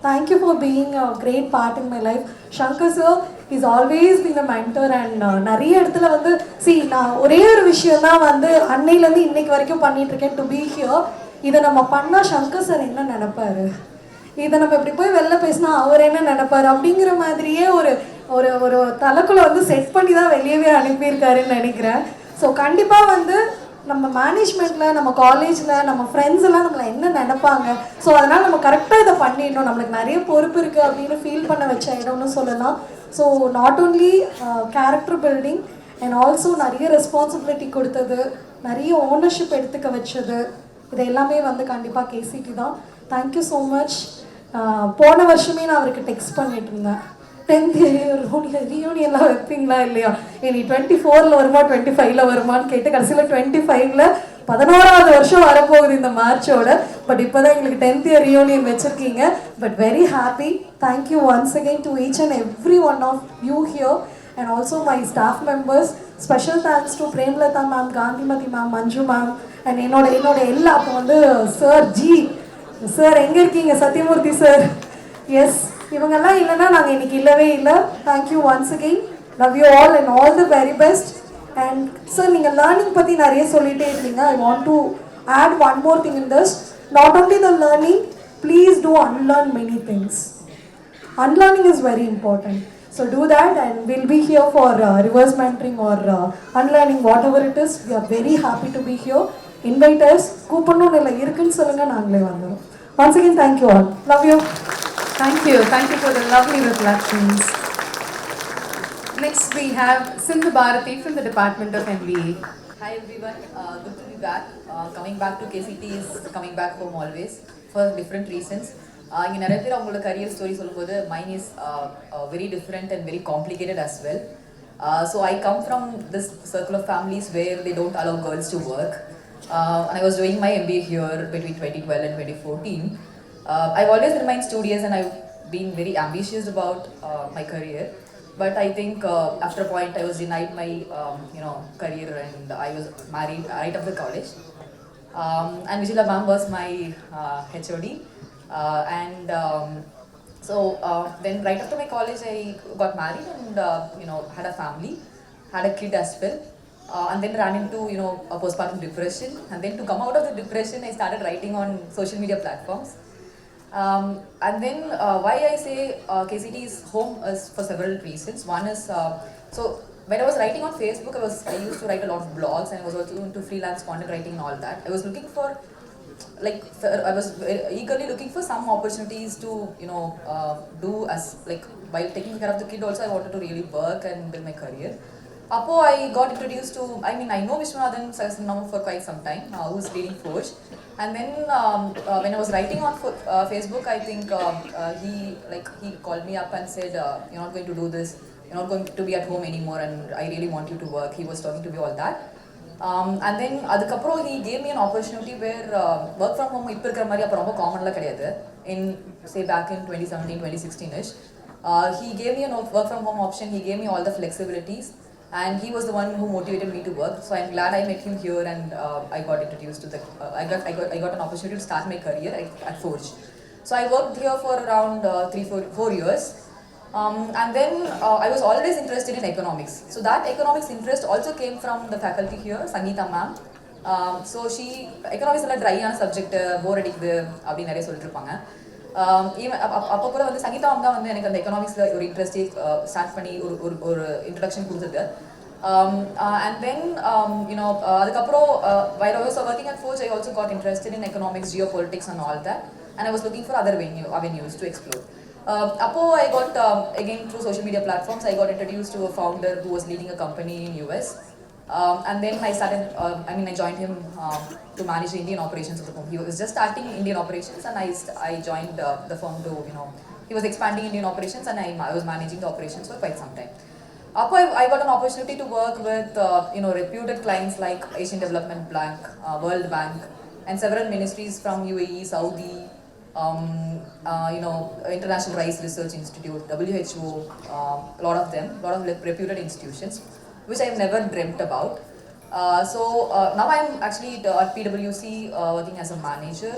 Thank you for being a great part in my life. Shankar sir, he's always been a mentor and நிறைய இடத்துல வந்து நான் ஒரே ஒரு விஷயம் தான் வந்து அன்னையிலேருந்து இன்னைக்கு வரைக்கும் பண்ணிட்டு இருக்கேன், to be here. இதை நம்ம பண்ணால் சங்கர் சார் என்ன நினைப்பாரு, இதை நம்ம இப்படி போய் வெளில பேசினா அவர் என்ன நினைப்பாரு அப்படிங்கிற மாதிரியே ஒரு ஒரு ஒரு தலைக்குள்ள வந்து செட் பண்ணி தான் வெளியவே அனுப்பியிருக்காருன்னு நினைக்கிறேன். ஸோ கண்டிப்பாக வந்து நம்ம மேனேஜ்மெண்ட்டில், நம்ம காலேஜில், நம்ம ஃப்ரெண்ட்ஸ் எல்லாம் நம்மளை என்ன நினைப்பாங்க, ஸோ அதனால் நம்ம கரெக்டாக இதை பண்ணிடணும், நம்மளுக்கு நிறைய பொறுப்பு இருக்குது அப்படின்னு ஃபீல் பண்ண வச்ச இடம்னு சொல்லலாம். So not only character building and also நிறைய ரெஸ்பான்சிபிலிட்டி கொடுத்தது, நிறைய ஓனர்ஷிப் எடுத்துக்க வச்சது, இது எல்லாமே வந்து கண்டிப்பாக கேசிடி தான். Thank you so much. போன வருஷமே நான் அவருக்கு டெக்ஸ்ட் பண்ணிட்டு இருந்தேன், 10th ரீயூனியன்லாம் வைப்பீங்களா இல்லையா, இனி 24ல் வருமா 25ல் வருமானு கேட்டு கடைசியில் 25ல் 11வது வருஷம் வரப்போகுது இந்த மார்ச்சோட. பட் இப்போ தான் எங்களுக்கு 10th year ரீயூனியன் வச்சுருக்கீங்க. But very happy. Thank you once again to each and every one of you here and also my staff members. Special thanks to Premlata ma'am, Gandhimati ma'am, Manju ma'am and என்னோட எல்லா அப்போ வந்து sir sir எங்கே இருக்கீங்க, Sathyamoorthy sir, S, இவங்கெல்லாம் இல்லைன்னா நாங்கள் இன்னைக்கு இல்லவே இல்லை. Thank you once again. Love you all and all the very best. And sir நீங்கள் லேர்னிங் பற்றி நிறைய சொல்லிகிட்டே இருக்கீங்க. I want to add one more thing in this. Not only the learning, please do unlearn many things. Unlearning is very important. So do that and we'll be here for reverse mentoring or unlearning, whatever it is. We are very happy to be here. Invite us. கூப்பிடணும்னு இல்லை, இருக்குன்னு சொல்லுங்கள், நாங்களே வந்துடும். Once again, thank you all. Love you. Thank you. Thank you for the lovely reflections. Next we have Sindhu Bharati from the Department of MBA. Hi everyone, good to be back. Coming back to KCT is coming back home always for different reasons. இங்கே நிறைய பேர் அவங்களோட career story சொல்லும்போது mine is very different and very complicated as well. So I come from this circle of families where they don't allow girls to work. And I was doing my MBA here between 2012 and 2014. I've always remained studious and I've been very ambitious about my career. But I think after a point I was denied my career and I was married right after college. And Vijila ma'am was my HOD. So then right after my college I got married and had a family, had a kid as well, and then ran into a postpartum depression. And then to come out of the depression I started writing on social media platforms. And then why I say KCT is home is for several reasons. One is so when I was writing on Facebook I used to write a lot of blogs and I was also into freelance content writing and all that. I was looking for I was eagerly looking for some opportunities to do as while taking care of the kid also I wanted to really work and build my career. Appo I got introduced to, I know Vishwanathan Sahasranamam for quite some time, who's leading Forge. And then when I was writing on Facebook, I think he called me up and said, you're not going to do this, you're not going to be at home anymore and I really want you to work. He was talking to me all that. And then adukapro he gave me an opportunity where work from home ipo irukra mari appo romba common la kediyadhu in say back in 2017 2016 ish. He gave me a work from home option, he gave me all the flexibilities and he was the one who motivated me to work. So I'm glad I met him here and I got introduced to the I got an opportunity to start my career at Forge. So I worked here for around 4 years. And then I was always interested in economics. So that economics interest also came from the faculty here, Sangeeta ma'am. So she, economics is a dry subject, bore adikudhu appdi nariya sollirupaanga. அப்போ கூட வந்து Sangeetha ma'am தான் வந்து எனக்கு அந்த எக்கனாமிக்ஸில் ஒரு இன்ட்ரெஸ்டே start பண்ணி ஒரு இன்ட்ரடக்ஷன் கொடுத்தது. And then அதுக்கப்புறம் while I was working at Forge I also got interested in economics, geopolitics and all that, and I was looking for other avenues to explore. I got again through social media platforms I got introduced to a founder who was leading a company in US, and then I started I joined him to manage the Indian operations of the firm. He was just starting Indian operations and I joined the firm to he was expanding Indian operations and I was managing the operations for quite some time. I got an opportunity to work with reputed clients like Asian Development Bank, World Bank, and several ministries from UAE, Saudi, International Rice Research Institute, WHO, a lot of reputed institutions, which I've never dreamt about. Now I'm actually at PwC working as a manager,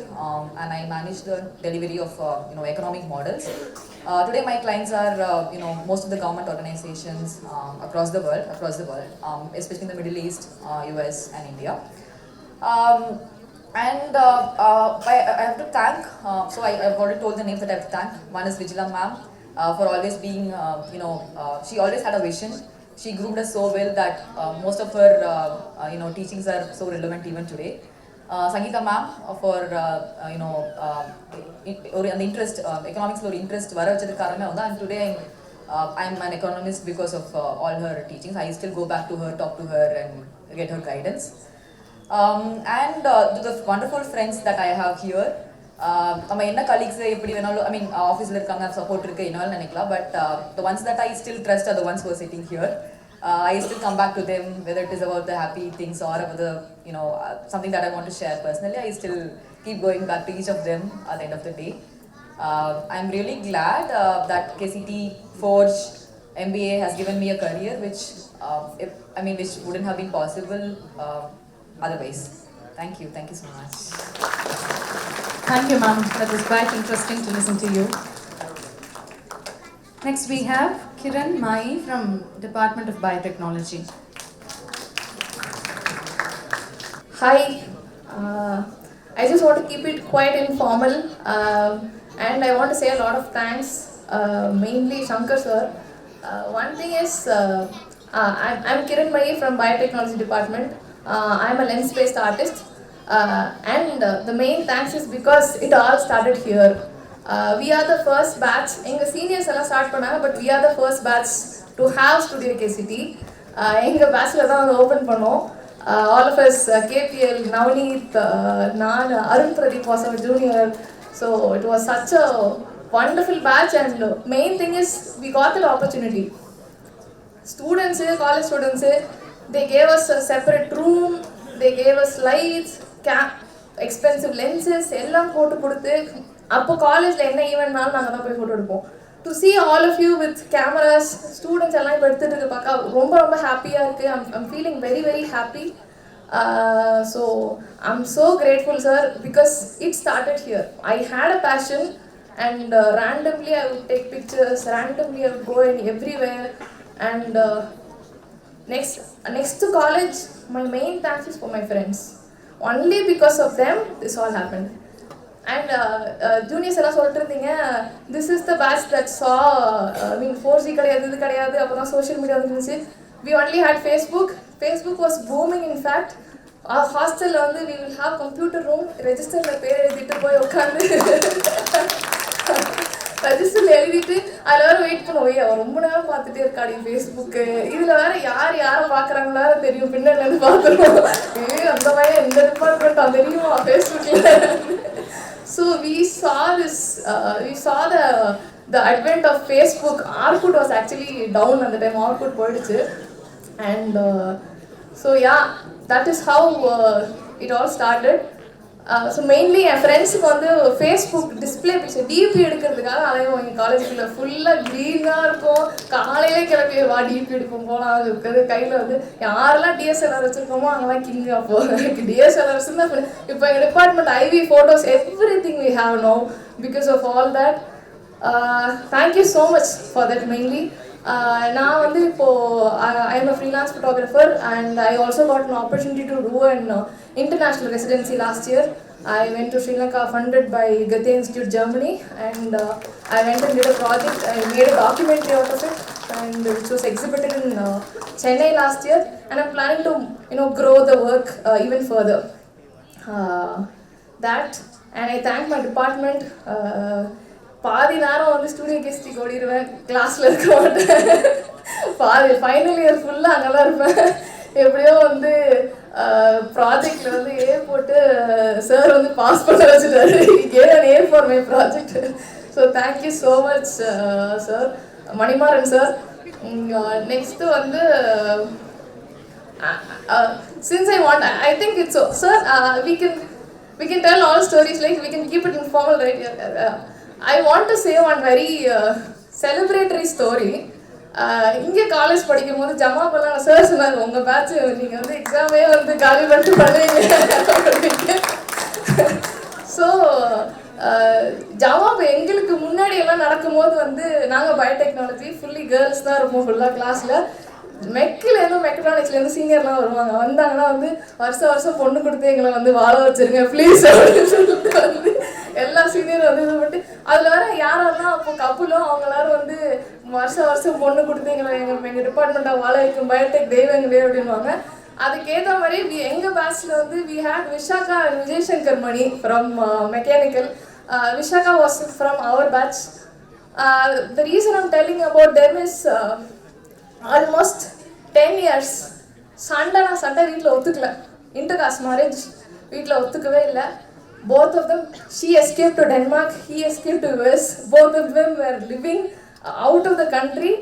and I manage the delivery of economic models. Today my clients are most of the government organizations across the world, especially in the Middle East, US, and India. I have to thank, I've already told the names that I have to thank. One is Vigila ma'am for always being, she always had a vision. She groomed us so well that most of her teachings are so relevant even today. Sangeeta ma'am for the interest, economics interest and today I'm an economist because of all her teachings. I still go back to her, talk to her, and get her guidance. To the wonderful friends that I have here, colleagues, office support, but the ones that I still trust are the ones who are sitting here. I still come back to them, whether it is about the happy things or about the something that I want to share personally. I still keep going back to each of them at the end of the day. I'm really glad that KCT Forge MBA has given me a career which which wouldn't have been possible otherwise. Thank you so much. Thank you, ma'am. That was quite interesting to listen to you. Next we have Kiran Mai from Department of Biotechnology. Hi, I just want to keep it quite informal and I want to say a lot of thanks, mainly Shankar sir. One thing is, I'm Kiran Mai from Biotechnology Department. I'm a lens-based artist and the main thanks is because it all started here. We are the first batch, எங்க seniors எல்லாம் start பண்ணாங்க, but we are the first batch to have Studio KCT. எங்க batchல தான் வந்து open பண்ணோம். All of us, KPL, Navneet, Naan, Arun Pradeep was our junior. So it was such a wonderful batch and main thing is we got that opportunity. Students, college students, they gave us a separate room, they gave us lights, expensive lenses, எல்லாம் போட்டு கொடுத்து அப்போ காலேஜ்ல என்ன ஈவென்ட்னாலும் நாங்கள் தான் போய் photo எடுப்போம். To see all of you with cameras, students எல்லாம் இப்போ எடுத்துகிட்டு பார்க்க ரொம்ப ஹாப்பியாக இருக்குது. I'm feeling very happy. So I'm so grateful, sir, because it started here. I had a passion and randomly I would take pictures, randomly I would go in everywhere and next to college, my main thanks is for my friends. Only because of them, this all happened. And juniors எல்லாம் சொல்லிட்டு இருந்தீங்க, this is the batch that saw, 4G கிடையாது, அப்போதான் social media வந்துருந்துச்சு. We only had Facebook. Facebook was booming in fact. Our hostel வந்து we will have computer room, registerல பேர் எழுதிட்டு போய் உட்காந்து ரெஜிஸ்டர்ல எழுதிட்டு அதில் வெயிட் பண்ணுவோம். ரொம்ப நேரம் பார்த்துட்டே இருக்காடி ஃபேஸ்புக்கு. இதில் வேற யாரை பார்க்குறாங்களா தெரியும், பின்னாடிலேருந்து பார்த்துருவோம். அந்த பையன் எந்த டிபார்ட்மெண்ட்டா தெரியுமா ஃபேஸ்புக்கில். So we saw this, we saw the advent of Facebook. Orkut was actually down at the time, Orkut போயிடுச்சு. And so yeah, that is how it all started. So mainly என் ஃப்ரெண்ட்ஸுக்கு வந்து ஃபேஸ்புக் டிஸ்பிளே பிக்சர் டிபி எடுக்கிறதுக்காக அலைவோம். எங்கள் காலேஜுக்குள்ள ஃபுல்லாக க்ரீனாக இருக்கும். காலையிலே கிளம்பி வா டிபி எடுப்போம் போகலாம். அது இருக்கிறது கையில் வந்து யாரெல்லாம் டிஎஸ்எல்ஆர் வச்சுருக்கோமோ அங்கெல்லாம் கிங். அப்போது டிஎஸ்எல்ஆர்ஸ் தான் இப்போ எங்கள் டிபார்ட்மெண்ட் ஐவி photos everything we have no because of all that. Thank you so much for that mainly. நான் வந்து இப்போது I am a freelance photographer and I also got an opportunity to do an international residency last year. I went to Sri Lanka funded by Goethe Institute Germany and I went and did a project. I made a documentary out of it and which was exhibited in Chennai last year and I'm planning to grow the work even further. That and I thank my department. பாதி நேரம் வந்து studio கேஸ்டிக்கு ஓடிடுவேன், கிளாஸில் இருக்க மாட்டேன். பாதி final year ஃபுல்லாக அங்கே தான் இருப்பேன். எப்படியோ வந்து ப்ராஜெக்டில் வந்து ஏ போட்டு சார் வந்து பாஸ் பண்ண வச்சுட்டாரு. Can A for my project. So thank you so much sir. Manimaran sir, Next வந்து since I think it's so, sir, we can tell all stories, like we can keep it informal, right? I want to say one very celebratory story. இங்கே college படிக்கும் போது ஜமா பண்ணலாம் sir சொன்னார், உங்கள் batch நீங்கள் வந்து எக்ஸாமே வந்து காலி பண்ணிட்டு பண்ணுவீங்க. ஸோ ஜாவா எங்களுக்கு முன்னாடி எல்லாம் நடக்கும்போது வந்து நாங்கள் பயோடெக்னாலஜி ஃபுல்லி கேர்ள்ஸ் தான் இருப்போம் ஃபுல்லாக கிளாஸில். மெக்கிலேருந்து மெக்கட்ரானிக்ஸ்லேருந்து சீனியர்லாம் வருவாங்க. வந்தாங்கன்னா வந்து வருஷம் பொண்ணு கொடுத்து எங்களை வந்து வாழ வச்சுருங்க ப்ளீஸ் அப்படின்னு சொல்லிட்டு வந்து எல்லா சீனியரும் வந்து இது பண்ணிட்டு, அதில் வேற யாரெல்லாம் அப்போ கப்புலோ அவங்க எல்லாரும் வந்து வருஷம் பொண்ணு கொடுத்து எங்கள் டிபார்ட்மெண்ட்டாக வாழ வைக்கும் பயோடெக் தெய்வங்களே அப்படின்வாங்க. அதுக்கேற்ற மாதிரி எங்கள் பேட்சில் வந்து we had Vishaka and Vijayshankar Mani from mechanical. Vishaka was from our batch. The reason I'm telling about them is almost 10 years. Sanda வீட்டில் ஒத்துக்கல. Intercaste marriage வீட்டில் ஒத்துக்கவே இல்லை. Both of them, she escaped to Denmark, he escaped to US. Both of them were living out of the country.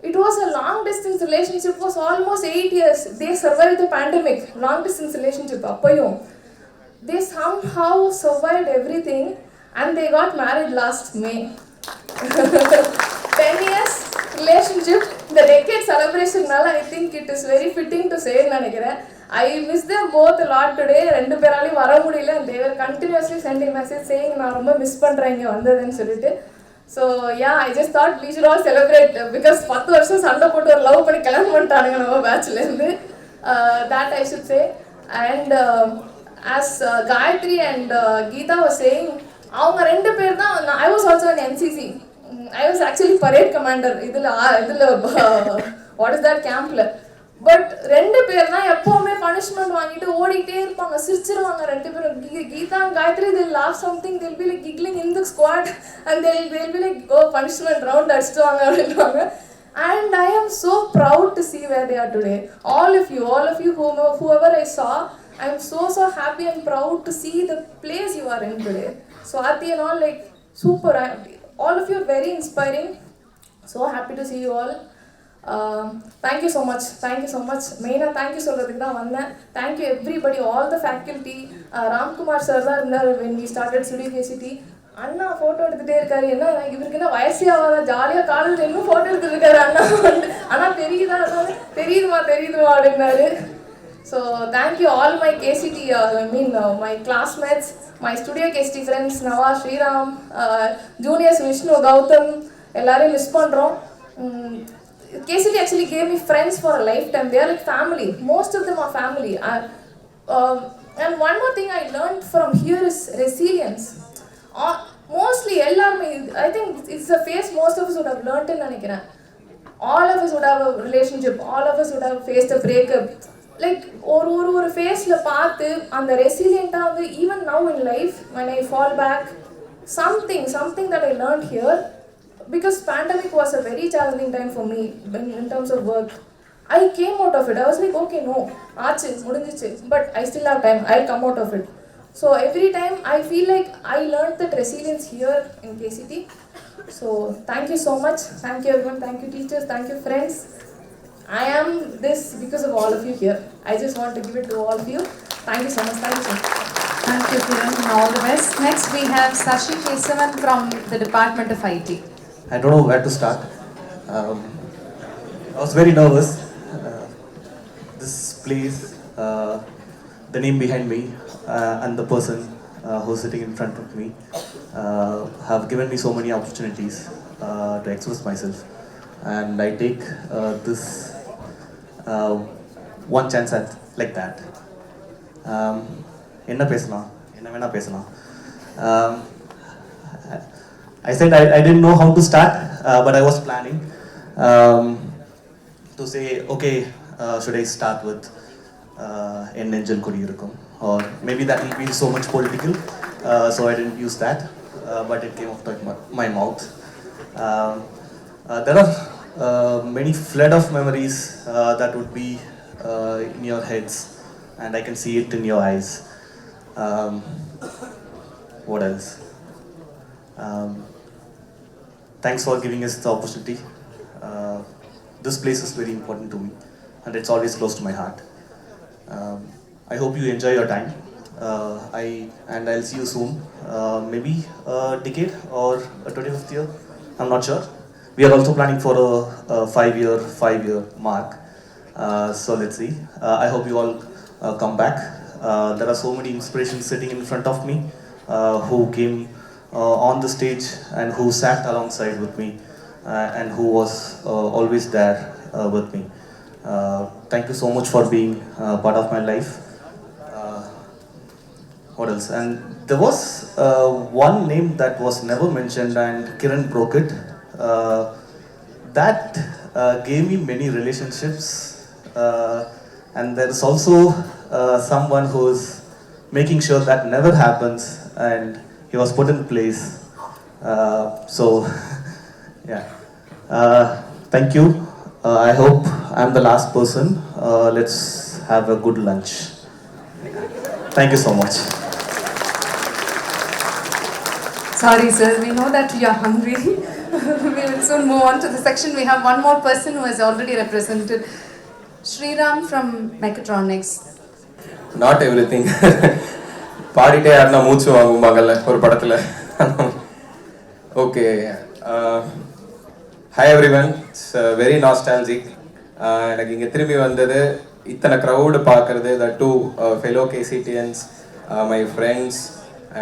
It was a long distance relationship, was almost 8 years. They survived the pandemic, long distance relationship. அப்பையும் they somehow survived everything. And they got married last May. 10 years relationship. The decade celebration nala, I think it is very fitting to say nanikiren. I miss them both a lot today. Rendu perali vara mudiyala and they were continuously sending message saying na romba miss pandren inga vandadhen solittu. So yeah, I just thought we should all celebrate because 10 varsham sanda pottu or love panni kalam pantaanga nama batch la irundhu. That I should say. And as Gayatri and Geeta was saying, அவங்க ரெண்டு பேர் தான். I was also an NCC. I was actually parade commander. இதில் what is that campல. But ரெண்டு பேர் தான் எப்போவுமே punishment வாங்கிட்டு ஓடிட்டே இருப்பாங்க, சிரிச்சிருவாங்க ரெண்டு பேரும். Geetha and Gayatri, they'll laugh something, they'll be like giggling in the squad and they'll be like, oh, punishment round அடிச்சிட்டுவாங்க அப்படின்வாங்க. And I am so proud to see where they are today. All of you whoever I saw, I am so happy and proud to see the place you are in today. Swati and all, like super. All of you are very inspiring. So happy to see you all. Thank you so much. Main thank you சொல்றதுக்கு தான் வந்தேன். Thank you everybody, all the faculty. Ramkumar sir தான் இருந்தார் when we started Studio KCT. Anna photo எடுத்துகிட்டே இருக்காரு. என்ன இவருக்கு என்ன வயசே ஆகாதா, ஜாலியாக காலேஜில் இன்னும் ஃபோட்டோ எடுத்துட்டு இருக்காரு அண்ணா. ஆனால் தெரியுதுமா அப்படின்னாரு. So thank you all my KCT, my classmates, my Studio KCT friends, Nava, Sriram, juniors Vishnu, Gautam, எல்லாரையும் மிஸ் பண்ணுறோம். KCT actually gave me friends for a lifetime. They are like family. Most of them are family. And one more thing I learned from here is resilience. Mostly எல்லாருமே, I think it's a phase most of us would have learned in நினைக்கிறேன். All of us would have a relationship. All of us would have faced a breakup. Like ஒரு ஃபேஸில் பார்த்து அந்த ரெசிலியண்ட்டாக வந்து even now in life when I fall back, something that I learned here, because pandemic was a very challenging time for me in terms of work. I came out of it. I was like, okay, no, ஆச்சு முடிஞ்சிச்சு, but I still have time, I'll come out of it. So every time I feel like I learned that resilience here in KCT. So thank you so much. Thank you everyone. Thank you teachers. Thank you friends. I am this because of all of you here. I just want to give it to all of you. Thank you so much. Thank you. Thank you, Kiran, and all the best. Next, we have Sashi Kesavan from the Department of IT. I don't know where to start. I was very nervous. This place, the name behind me, and the person who's sitting in front of me have given me so many opportunities to express myself. And I take this one chance at like that. Enna vena pesalam. I said I didn't know how to start, but I was planning to say, okay, should I start with En Nengil Kudi Irukum, or maybe that will be so much political, so I didn't use that, but it came off my mouth. There are many flood of memories that would be in your heads, and I can see it in your eyes. What else? Thanks for giving us the opportunity. this place is very important to me, and it's always close to my heart. I hope you enjoy your time. I'll see you soon. Maybe a decade or a 25th year. I'm not sure. We are also planning for a five-year mark. So let's see. I hope you all come back. There are so many inspirations sitting in front of me who came on the stage and who sat alongside with me and who was always there with me. Thank you so much for being part of my life. What else? And there was one name that was never mentioned, and Kiran broke it. That gave me many relationships, and there is also someone who is making sure that never happens, and he was put in place. So, yeah. Thank you. I hope I'm the last person. Let's have a good lunch. Thank you so much. Sorry, sir. We know that you are hungry. We will soon move on to the section. We have one more person who has already represented. Sriram from Mechatronics. Not everything. பாடிட்டே யாருன்னா மூச்சு வாங்குவாங்கல்ல ஒரு படத்துல. Okay. Hi everyone. It's very nostalgic. எனக்கு இங்க திரும்பி வந்தது இத்தனை crowd பார்க்கிறது, the two fellow KCTians, my friends,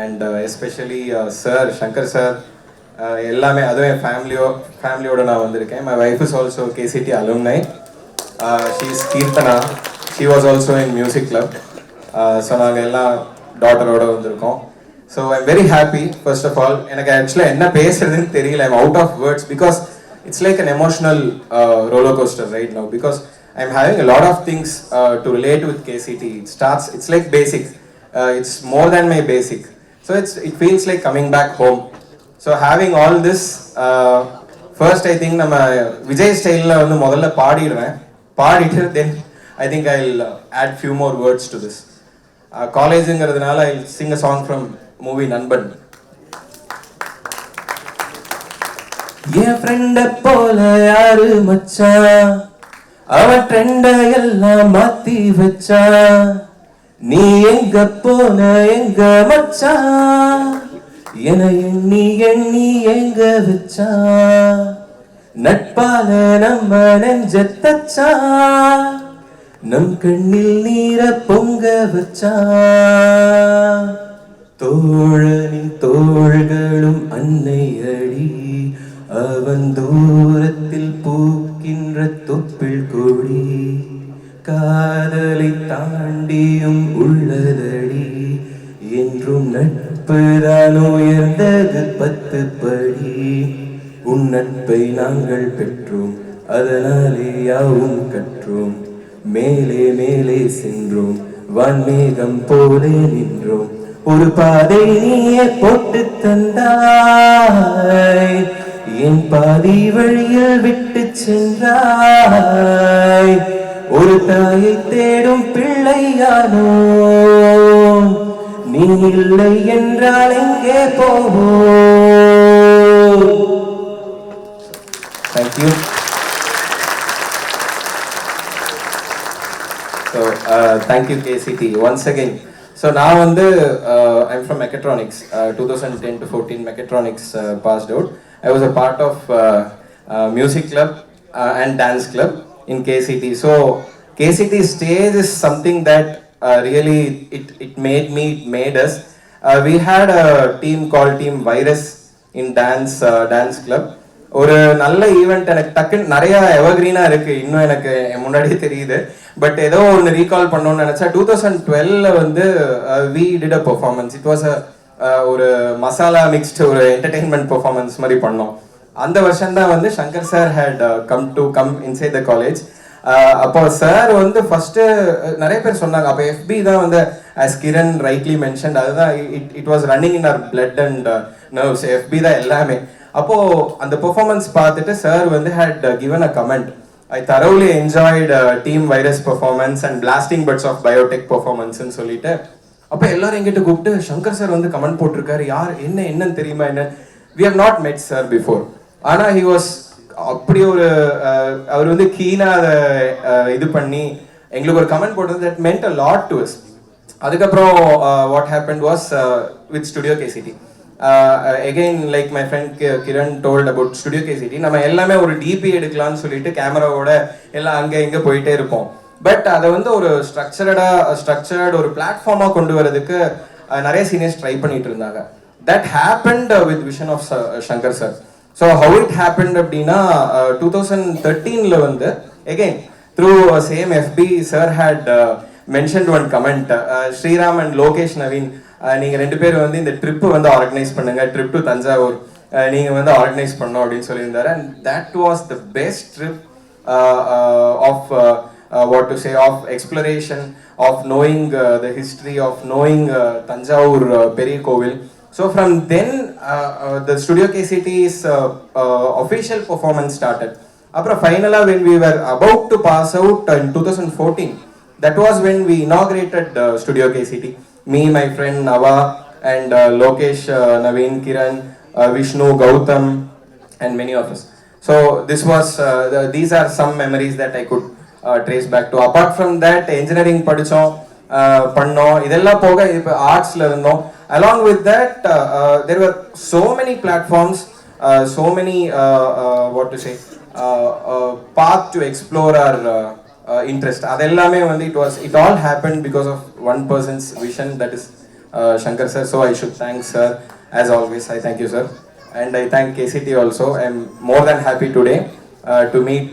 and especially sir Shankar sir, எல்லாமே அதுவே ஃபேமிலியோட நான் வந்திருக்கேன். My wife is also KCT alumni. She is Kirtana. She was also in music club. So நாங்கள் எல்லாம் டாட்டரோட வந்திருக்கோம். So I'm very happy. First of all, எனக்கு ஆக்சுவலாக என்ன பேசுறதுன்னு தெரியல. I'm out of words because it's like an emotional roller coaster right now because I'm having a lot of things to relate with KCT. It's like basic. It's more than my basic. So it feels like coming back home. So having all this, first I think நம்ம விஜய் ஸ்டைலில் வந்து முதல்ல பாடிட்டு then I think I'll add few more words to this. காலேஜுங்கிறதுனால I'll sing a song from movie நண்பன். என் ஃப்ரெண்ட போல யாரு மச்சான், அவன் ட்ரெண்ட எல்லாம் மாத்தி வச்சான். நீ எங்க போன எங்க மச்சான், என எண்ணி எண்ணி எங்க வச்சான். நட்பால நம்ம நெஞ்ச தச்சான், நம் கண்ணில் நீர பொங்க வச்சான். தோழனின் தோள்களும் அன்னை அடி, அவன் தூரத்தில் பூக்கின்ற தொப்பில் கொடி. காதலை தாண்டியும் உள்ளதடி, என்றும் நட்புதான் உயர்ந்தது 10 படி. உன் நட்பை நாங்கள் பெற்றோம், அதனாலே யாவும் கற்றோம். மேலே மேலே சென்றோம், வான்மேகம் போலே நின்றோம். ஒரு பாதை நீயே போட்டு தந்தாய், என் பாதி வழியில் விட்டு சென்றாய். ஒரு தாயை தேடும் பிள்ளையானோ, நீ இல்லை என்றால் எங்கே போவோம். Thank you. So thank you KCT once again. So now I'm from Mechatronics. 2010 to 14 Mechatronics passed out. I was a part of music club and dance club in KCT. So KCT stage is something that really it made us. We had a team called Team Virus in dance club. ஒரு நல்ல event எனக்கு டக்குன்னு நிறைய எவர்கிரீனாக இருக்குது, இன்னும் எனக்கு முன்னாடியே தெரியுது. பட் ஏதோ ஒன்று ரீகால் பண்ணணும்னு நினச்சா 2012 we did a performance. It was ஒரு மசாலா மிக்ஸ்டு ஒரு என்டர்டெயின்மெண்ட் பெர்ஃபார்மன்ஸ் மாதிரி பண்ணோம். அந்த வருஷம் தான் Shankar sir had come inside the college. அப்போ சார் ஃபர்ஸ்ட் நிறைய பேர் சொன்னாங்க. அப்போ எஃபி தான் as Kiran rightly mentioned, அதுதான் it was running in our blood and nerves. எஃபி தான் எல்லாமே. அப்போ அந்த பெர்ஃபார்மன்ஸ் பார்த்துட்டு sir had given a comment. I thoroughly enjoyed Team Virus performance and Blasting Buds of Biotech performance ன்னு சொல்லிட்டு அப்போ எல்லாரும் எங்கிட்ட கூப்பிட்டு சங்கர் சார் கமெண்ட் போட்டிருக்காரு. யார் என்னன்னு தெரியுமா என்ன? We have not met sir before. ஆனால் he was அப்படி ஒரு அவர் வந்து கீனாக அதை இது பண்ணி எங்களுக்கு ஒரு கமெண்ட் போட்டது that meant a lot to us. அதுக்கப்புறம் what happened was with Studio KCT. Again, like my friend Kiran told about Studio KCT, நம்ம எல்லாமே ஒரு டிபி எடுக்கலாம்னு சொல்லிட்டு கேமராவோட எல்லாம் அங்கே இங்கே போயிட்டே இருப்போம். பட் அதை வந்து ஒரு ஸ்ட்ரக்சர்டு ஒரு பிளாட்ஃபார்மாக கொண்டு வரதுக்கு நிறைய சீனியர்ஸ் ட்ரை பண்ணிட்டு இருந்தாங்க. That happened with vision of Shankar sir. So how it happened அப்படின்னா 2013 வந்து again through same FB sir had mentioned one comment. Sriram and Lokesh Naveen, நீங்கள் ரெண்டு பேரும் வந்து இந்த ட்ரிப்பு வந்து ஆர்கனைஸ் பண்ணுங்க, ட்ரிப் டு தஞ்சாவூர் நீங்கள் வந்து ஆர்கனைஸ் பண்ணோம் அப்படின்னு சொல்லியிருந்தாரு. And that was the best trip of what to say, of exploration, of knowing the history, of knowing Tanjavur Periya Kovil. So from then the Studio KCT's official performance started. Apra finally when we were about to pass out in 2014, that was when we inaugurated Studio KCT. Me, my friend Nava, and Lokesh, Naveen, Kiran, Vishnu, Gautam, and many of us. So this was these are some memories that I could trace back to. Apart from that, engineering படிச்சோம், பண்ணோம், இதெல்லாம் போக இப்போ ஆர்ட்ஸ்ல இருந்தோம். Along with that, there were so many platforms, so many what to say, path to explore our interest. அதெல்லாமே வந்து it all happened because of one person's vision, that is Shankar sir. So I should thank sir as always. I thank you sir, and I thank KCT also. I am more than happy today to meet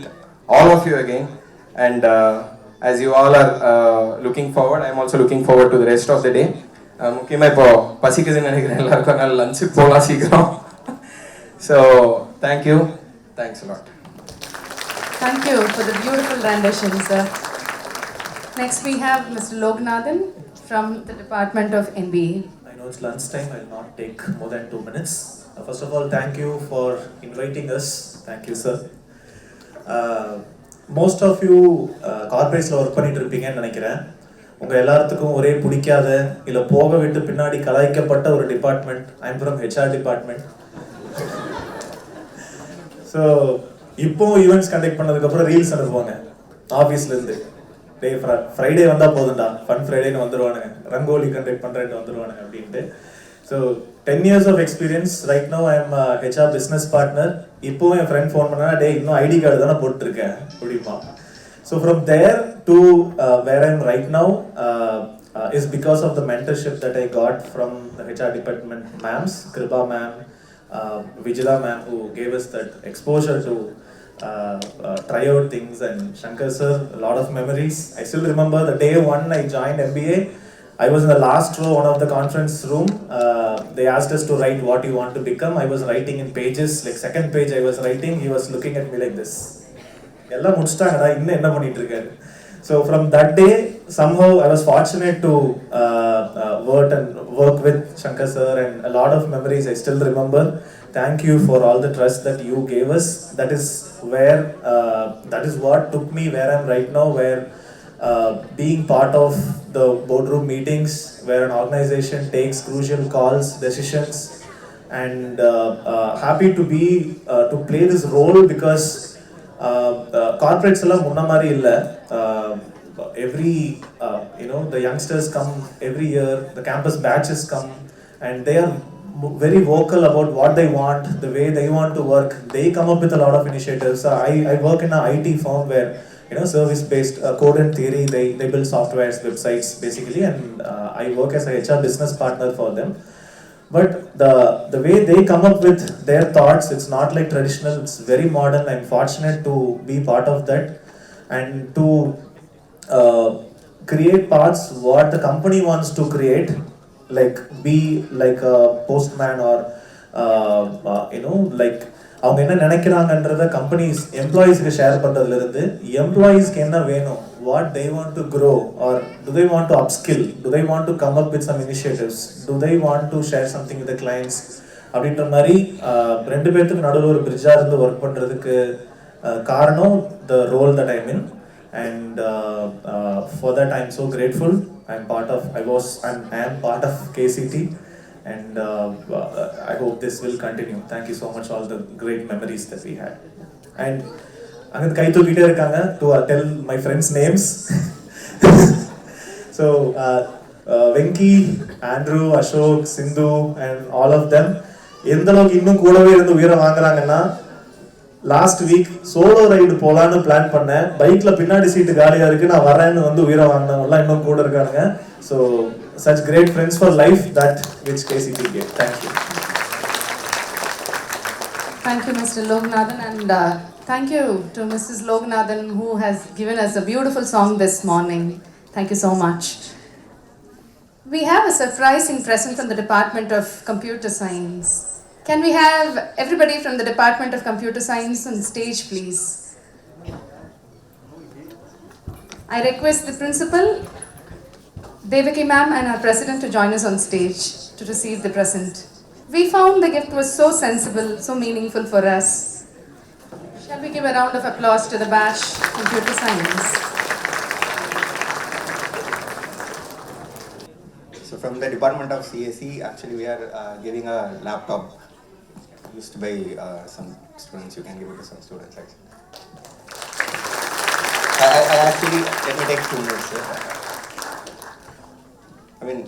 all of you again. And as you all are looking forward, I am also looking forward to the rest of the day. முக்கியமாக இப்போ பசிக்குதுன்னு நினைக்கிறேன் எல்லாருக்கும், அதனால லஞ்சுக்கு போகலாம் சீக்கிரம். So thank you, thanks a lot. Thank you for the beautiful rendition, sir. Next we have Mr. Lognathan from the Department of MBA. I know it's lunch time, I will not take more than 2 minutes. First of all, thank you for inviting us. Thank you sir. Most of you கார்ப்பரேட்ஸில் work பண்ணிட்டு இருப்பீங்கன்னு நினைக்கிறேன். உங்கள் எல்லாத்துக்கும் ஒரே பிடிக்காத இல்லை போக விட்டு பின்னாடி கலாய்க்கப்பட்ட ஒரு department. I am from HR department. So இப்போ ஈவெண்ட்ஸ் கண்டக்ட் பண்ணதுக்கப்புறம் ரீல்ஸ் அனுப்புவாங்க ஆஃபீஸ்லேருந்து. டே ஃப்ரைடே வந்தால் போதும்டா, ஃபன் ஃப்ரைடேன்னு வந்துடுவானுங்க, ரங்கோலி கண்டக்ட் பண்ணுறேன்னு வந்துடுவானுங்க அப்படின்ட்டு. So 10 years of experience. Right now I am a HR business partner. இப்போ என் ஃப்ரெண்ட் ஃபோன் பண்ணா, டே இன்னும் ஐடி கார்டு தானே போட்டுருக்கேன் அப்படிமா. So from there to where I am right now is because of the mentorship that I got from the HR department ma'ams, Kripa ma'am, Vijala ma'am, who gave us that exposure to try out things, and Shankar sir, a lot of memories. I still remember the day one I joined MBA. I was in the last row, one of the conference room. They asked us to write what you want to become. I was writing in pages, like second page I was writing. He was looking at me like this. Ella mudichitaanga, inna enna pannittu irukkaru. So from that day, somehow I was fortunate to work with Shankar sir, and a lot of memories I still remember. Thank you for all the trust that you gave us. That is where, that is what took me where I am right now, where being part of the boardroom meetings, where an organization takes crucial calls, decisions, and happy to be to play this role, because corporates alla munna mari illa. Every the youngsters come every year, the campus batches come, and they are very vocal about what they want, the way they want to work. They come up with a lot of initiatives. I work in a IT firm where service based code and theory, they build softwares, websites basically, and I work as a HR business partner for them. But the way they come up with their thoughts, it's not like traditional, it's very modern. I'm fortunate to be part of that, and to create paths what the company wants to create, like be like a postman, or like அவங்க என்ன நினைக்கிறாங்கன்றத companies எம்ப்ளாயீஸ்க்கு share பண்ணுறதுலேருந்து எம்ப்ளாயீஸ்க்கு என்ன வேணும், what they want to grow, or do they want to upskill, do they want to come up with some initiatives, do they want to share something with the clients அப்படின்ற மாதிரி ரெண்டு பேர்த்துக்கு நடுவில் ஒரு பிரிட்ஜாக இருந்து work பண்ணுறதுக்கு காரணம் the role that I'm in, and for that I'm so grateful. I am part of KCT, and I hope this will continue. Thank you so much, all the great memories that we had. and அங்கே கை தூக்கிட்டே இருக்காங்க to tell my friends names. So Venky, Andrew, Ashok, Sindhu and all of them எந்த அளவுக்கு இன்னும் கூடவே இருந்து உயிரை வாங்குறாங்கன்னா, last week solo ride போலான்னு பிளான் பண்ணேன், பைக்ல பின்னாடி சீட்டு காலியா இருக்கு, நான் வரேன்னு வந்து உயிரை வாங்கினவங்கலாம் இன்னும் கூட இருக்காங்க. So such great friends for life that which KCT gave. Thank you. Thank you, Mr. Loganathan, and thank you to Mrs. Loganathan, who has given us a beautiful song this morning. Thank you so much. We have a surprising present from the Department of Computer Science. Can we have everybody from the Department of Computer Science on stage, please? I request the principal, Devaki ma'am, and our president to join us on stage to receive the present. We found the gift was so sensible, so meaningful for us. Shall we give a round of applause to the Bash Computer Science? So from the Department of CSE, actually we are giving a laptop used by some students. You can give it to some students actually. I actually, let me take 2 minutes. I mean,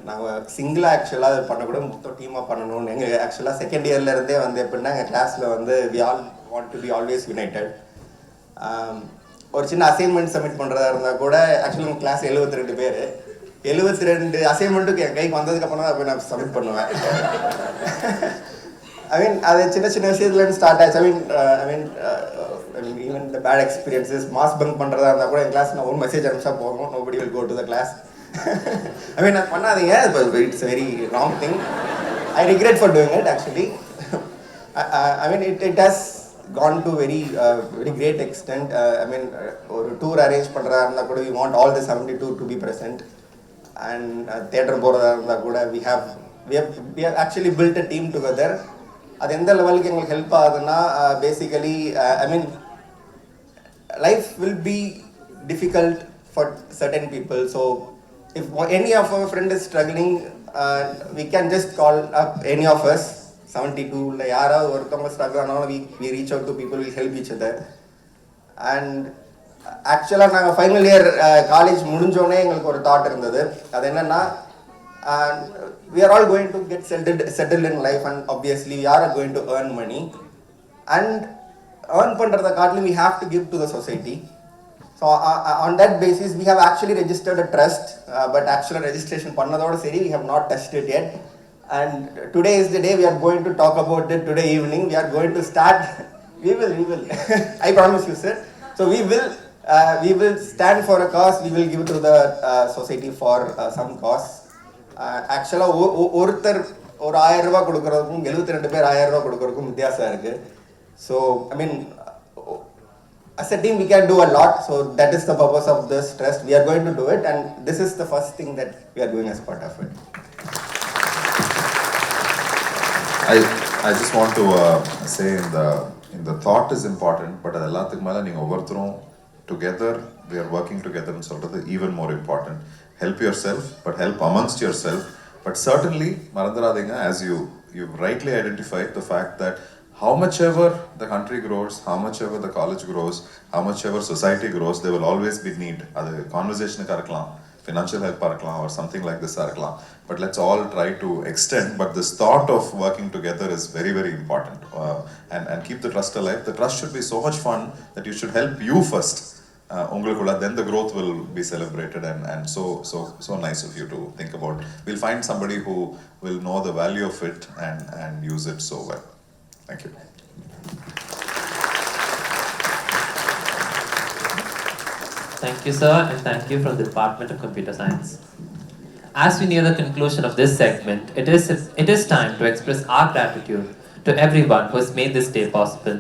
நாங்கள் சிங்கிளாக ஆக்சுவலாக அது பண்ணக்கூட மொத்தம் டீமாக பண்ணணும். எங்கள் ஆக்சுவலாக second இயர்லேருந்தே வந்து எப்படின்னா எங்கள் கிளாஸில் வந்து we all want to be always united. ஒரு சின்ன அசைன்மெண்ட் சப்மிட் பண்ணுறதா இருந்தால் கூட ஆக்சுவலாக எங்கள் கிளாஸ் 72 பேர், 72 அசைன்மெண்ட்டுக்கு என் கைக்கு வந்ததுக்கப்புறம் தான் போய் நான் சப்மிட் பண்ணுவேன். ஐ மீன் அது சின்ன சின்ன விஷயத்துலேருந்து ஸ்டார்ட் ஆச்சு. I mean even the bad experiences, mass bunk பண்ணுறதா இருந்தால் கூட என் கிளாஸ் நான் ஒரு மெசேஜ் அனுப்பிச்சா போகும், nobody will go to the class. I mean, அது பண்ணாதீங்க, it's a very wrong thing. I regret for doing it actually. I mean, it has gone to very great extent. I mean, ஒரு tour arrange பண்ணுறதா இருந்தால் கூட we want all the 72 to be present. And theatre போகிறதா இருந்தால் கூட we have actually built a team together. அது எந்த லெவலுக்கு எங்களுக்கு ஹெல்ப் ஆகுதுன்னா, basically I mean, life will be difficult for certain people. So if any of our friend is struggling, we can just call up any of us, 72 la யாராவது ஒருத்தவங்க struggle ஆனாலும் we reach out to people, we help each other. And ஆக்சுவலாக நாங்கள் final year college முடிஞ்சோடனே எங்களுக்கு ஒரு thought இருந்தது. அது என்னென்னா, we are all going to get settled in life, and obviously we are going to earn money, and earn பண்ணுறதை காட்டிலும் we have to give to the society. So on that basis, we have actually registered a trust, but actual registration பண்ணதோட சரி, we have not touched it yet. And today is the day we are going to talk about it. Today evening, we are going to start. We will. I promise you, sir. So we will stand for a cause. We will give to the society for some cause. Actually, ஒருத்தர் ஒரு 1000 ரூபாய் கொடுக்கறதுக்கும் 72 பேர் 1000 ரூபாய் கொடுக்கறதுக்கும் வித்தியாசம் இருக்கு. So I mean, as a team we can do a lot. So that is the purpose of this trust. We are going to do it, and this is the first thing that we are doing as part of it. I just want to say in the thought is important, but அதெல்லாத்துக்கு மேல நீங்க ஒவ்வொருத்தரும் together, we are working together ன்னு சொல்றது even more important. Help yourself, but help amongst yourself. But certainly மறந்துடாதீங்க, as you've rightly identified the fact that how much ever the country grows, how much ever the college grows, how much ever society grows, there will always be need. அது conversationக்கு இருக்கலாம், financial help இருக்கலாம், or something like this இருக்கலாம். But let's all try to extend. But this thought of working together is very, very important. And keep the trust alive. The trust should be so much fun that you should help you first. Then the growth will be celebrated, and so nice of you to think about. We'll find somebody who will know the value of it and use it so well. Thank you. Thank you, sir, and thank you from the Department of Computer Science. As we near the conclusion of this segment, it is time to express our gratitude to everyone who has made this day possible.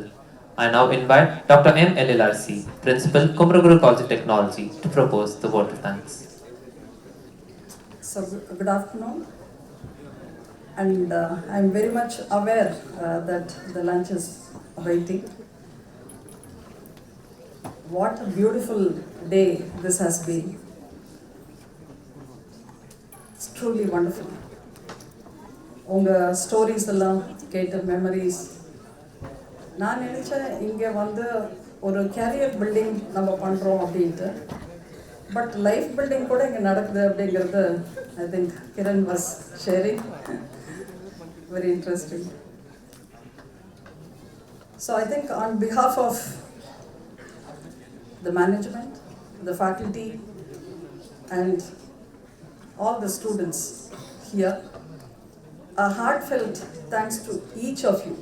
I now invite Dr. M. LLRC, Principal, Kumaraguru College of Technology, to propose the vote of thanks. So, good afternoon. And I'm very much aware that the lunch is waiting. What a beautiful day this has been. It's truly wonderful. Unga stories along, கேட்ட memories, நான் நினச்சேன் இங்கே வந்து ஒரு carrier building நம்ம பண்ணுறோம் அப்படின்ட்டு. But life building கூட இங்கே நடக்குது அப்படிங்கிறது I think Kiran was sharing. Very interesting. So I think on behalf of the management, the faculty and all the students here, a heartfelt thanks to each of you.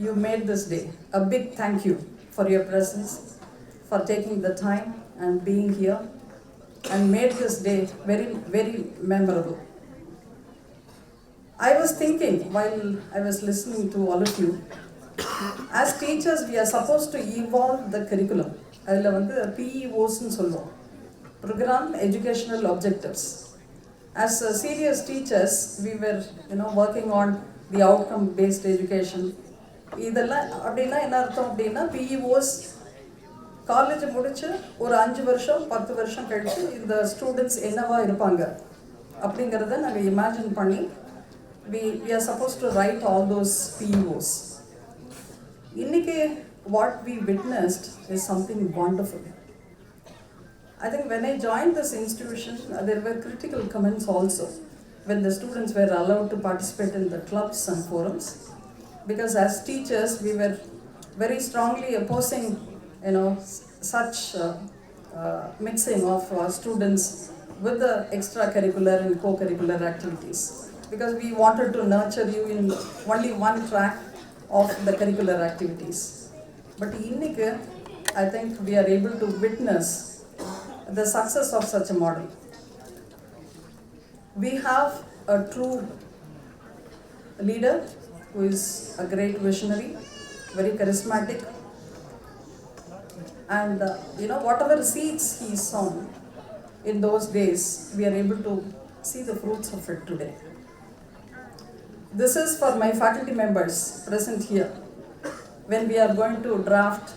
You made this day. A big thank you for your presence, for taking the time and being here and made this day very, very memorable. I was thinking while I was listening to all of you, as teachers we are supposed to evolve the curriculum. அதில் வந்து PEOsன்னு சொல்லுவோம், Program Educational Objectives. As serious teachers, we were working on the outcome-based education. இதெல்லாம் அப்படின்னா என்ன அர்த்தம் அப்படின்னா PEOs college முடிச்சு ஒரு 5 வருஷம் 10 வருஷம் கழிச்சு இந்த ஸ்டூடெண்ட்ஸ் என்னவா இருப்பாங்க அப்படிங்கிறத நாங்கள் இமேஜின் பண்ணி we are supposed to write all those PEOs. இன்னைக்கு what we witnessed is something wonderful. I think when I joined this institution, there were critical comments also when the students were allowed to participate in the clubs and forums. Because as teachers, we were very strongly opposing, such mixing of students with the extracurricular and co-curricular activities. Because we wanted to nurture you in only one track of the curricular activities. But innike, I think we are able to witness the success of such a model. We have a true leader who is a great visionary, very charismatic, and whatever seeds he sown in those days, we are able to see the fruits of it today. This is for my faculty members present here. When we are going to draft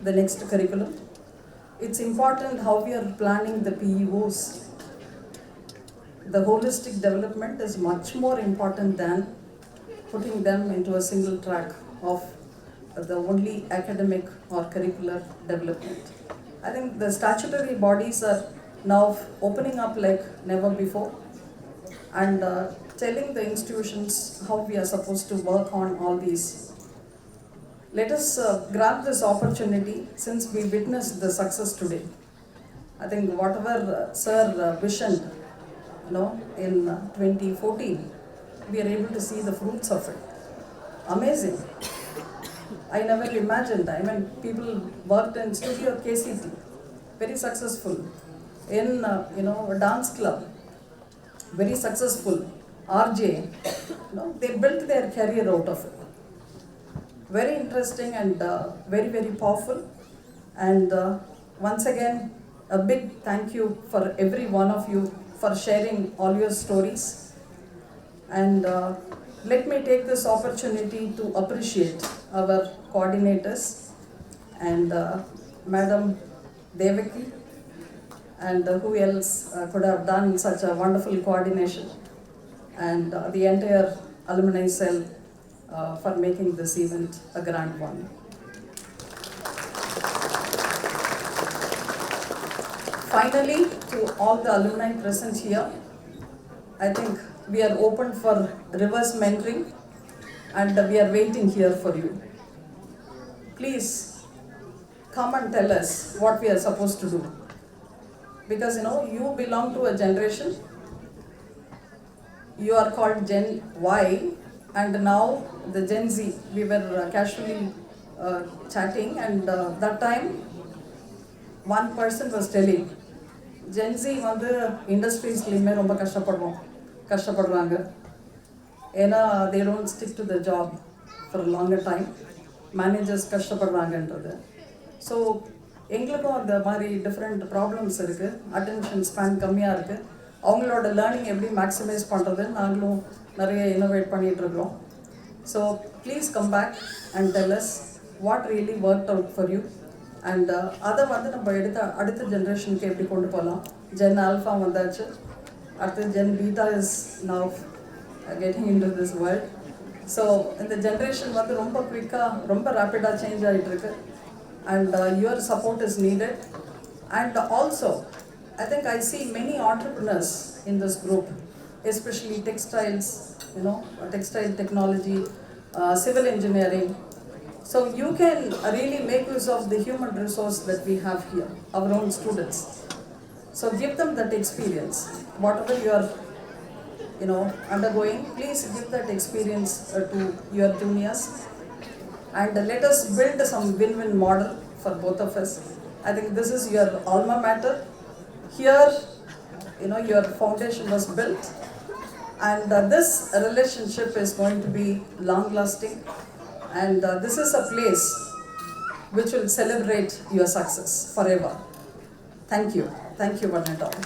the next curriculum, it's important how we are planning the PEOs. The holistic development is much more important than putting them into a single track of the only academic or curricular development. I think the statutory bodies are now opening up like never before and telling the institutions how we are supposed to work on all these. Let us grab this opportunity since we witnessed the success today. I think whatever Sir visioned, in 2014, we are able to see the fruits of it. Amazing. I never imagined. I mean, people worked in studio KCT, very successful. In a dance club, very successful. RJ, they built their career out of it. Very interesting and very, very powerful. And once again, a big thank you for every one of you for sharing all your stories. And let me take this opportunity to appreciate our coordinators and Madam Devaki and who else could have done such a wonderful coordination, and the entire alumni cell for making this event a grand one. Finally, to all the alumni present here, I think we are open for reverse mentoring and we are waiting here for you. Please come and tell us what we are supposed to do. Because you belong to a generation. You are called Gen Y, and now the Gen Z. We were casually chatting, and that time one person was telling, Gen Z வந்து இண்டஸ்ட்ரீஸ்லையுமே ரொம்ப கஷ்டப்படுறாங்க ஏன்னா they don't stick to the job for a longer time. Managers கஷ்டப்படுறாங்கன்றது. So எங்களுக்கும் அந்த மாதிரி different problems இருக்குது. Attention span கம்மியாக இருக்குது. அவங்களோட லேர்னிங் எப்படி மேக்ஸிமைஸ் பண்ணுறது நாங்களும் நிறைய இன்னோவேட் பண்ணிகிட்ருக்குறோம். So please come back and tell us what really work out for you. And அதை வந்து நம்ம அடுத்த ஜென்ரேஷனுக்கு எப்படி கொண்டு போகலாம். ஜென் ஆல்ஃபா வந்தாச்சு, அடுத்து gen beta is now getting into this world. So இந்த ஜென்ரேஷன் வந்து ரொம்ப குயிக்காக ரொம்ப ரேப்பிடாக சேஞ்ச் ஆகிட்டு இருக்கு and your support is needed and also I think I see many entrepreneurs in this group, especially textiles, textile technology, civil engineering. So you can really make use of the human resource that we have here, our own students. So give them that experience. Whatever you are, undergoing, please give that experience to your juniors, and let us build some win-win model for both of us. I think this is your alma mater. Here, your foundation was built, and this relationship is going to be long-lasting, and this is a place which will celebrate your success forever. Thank you, one and all.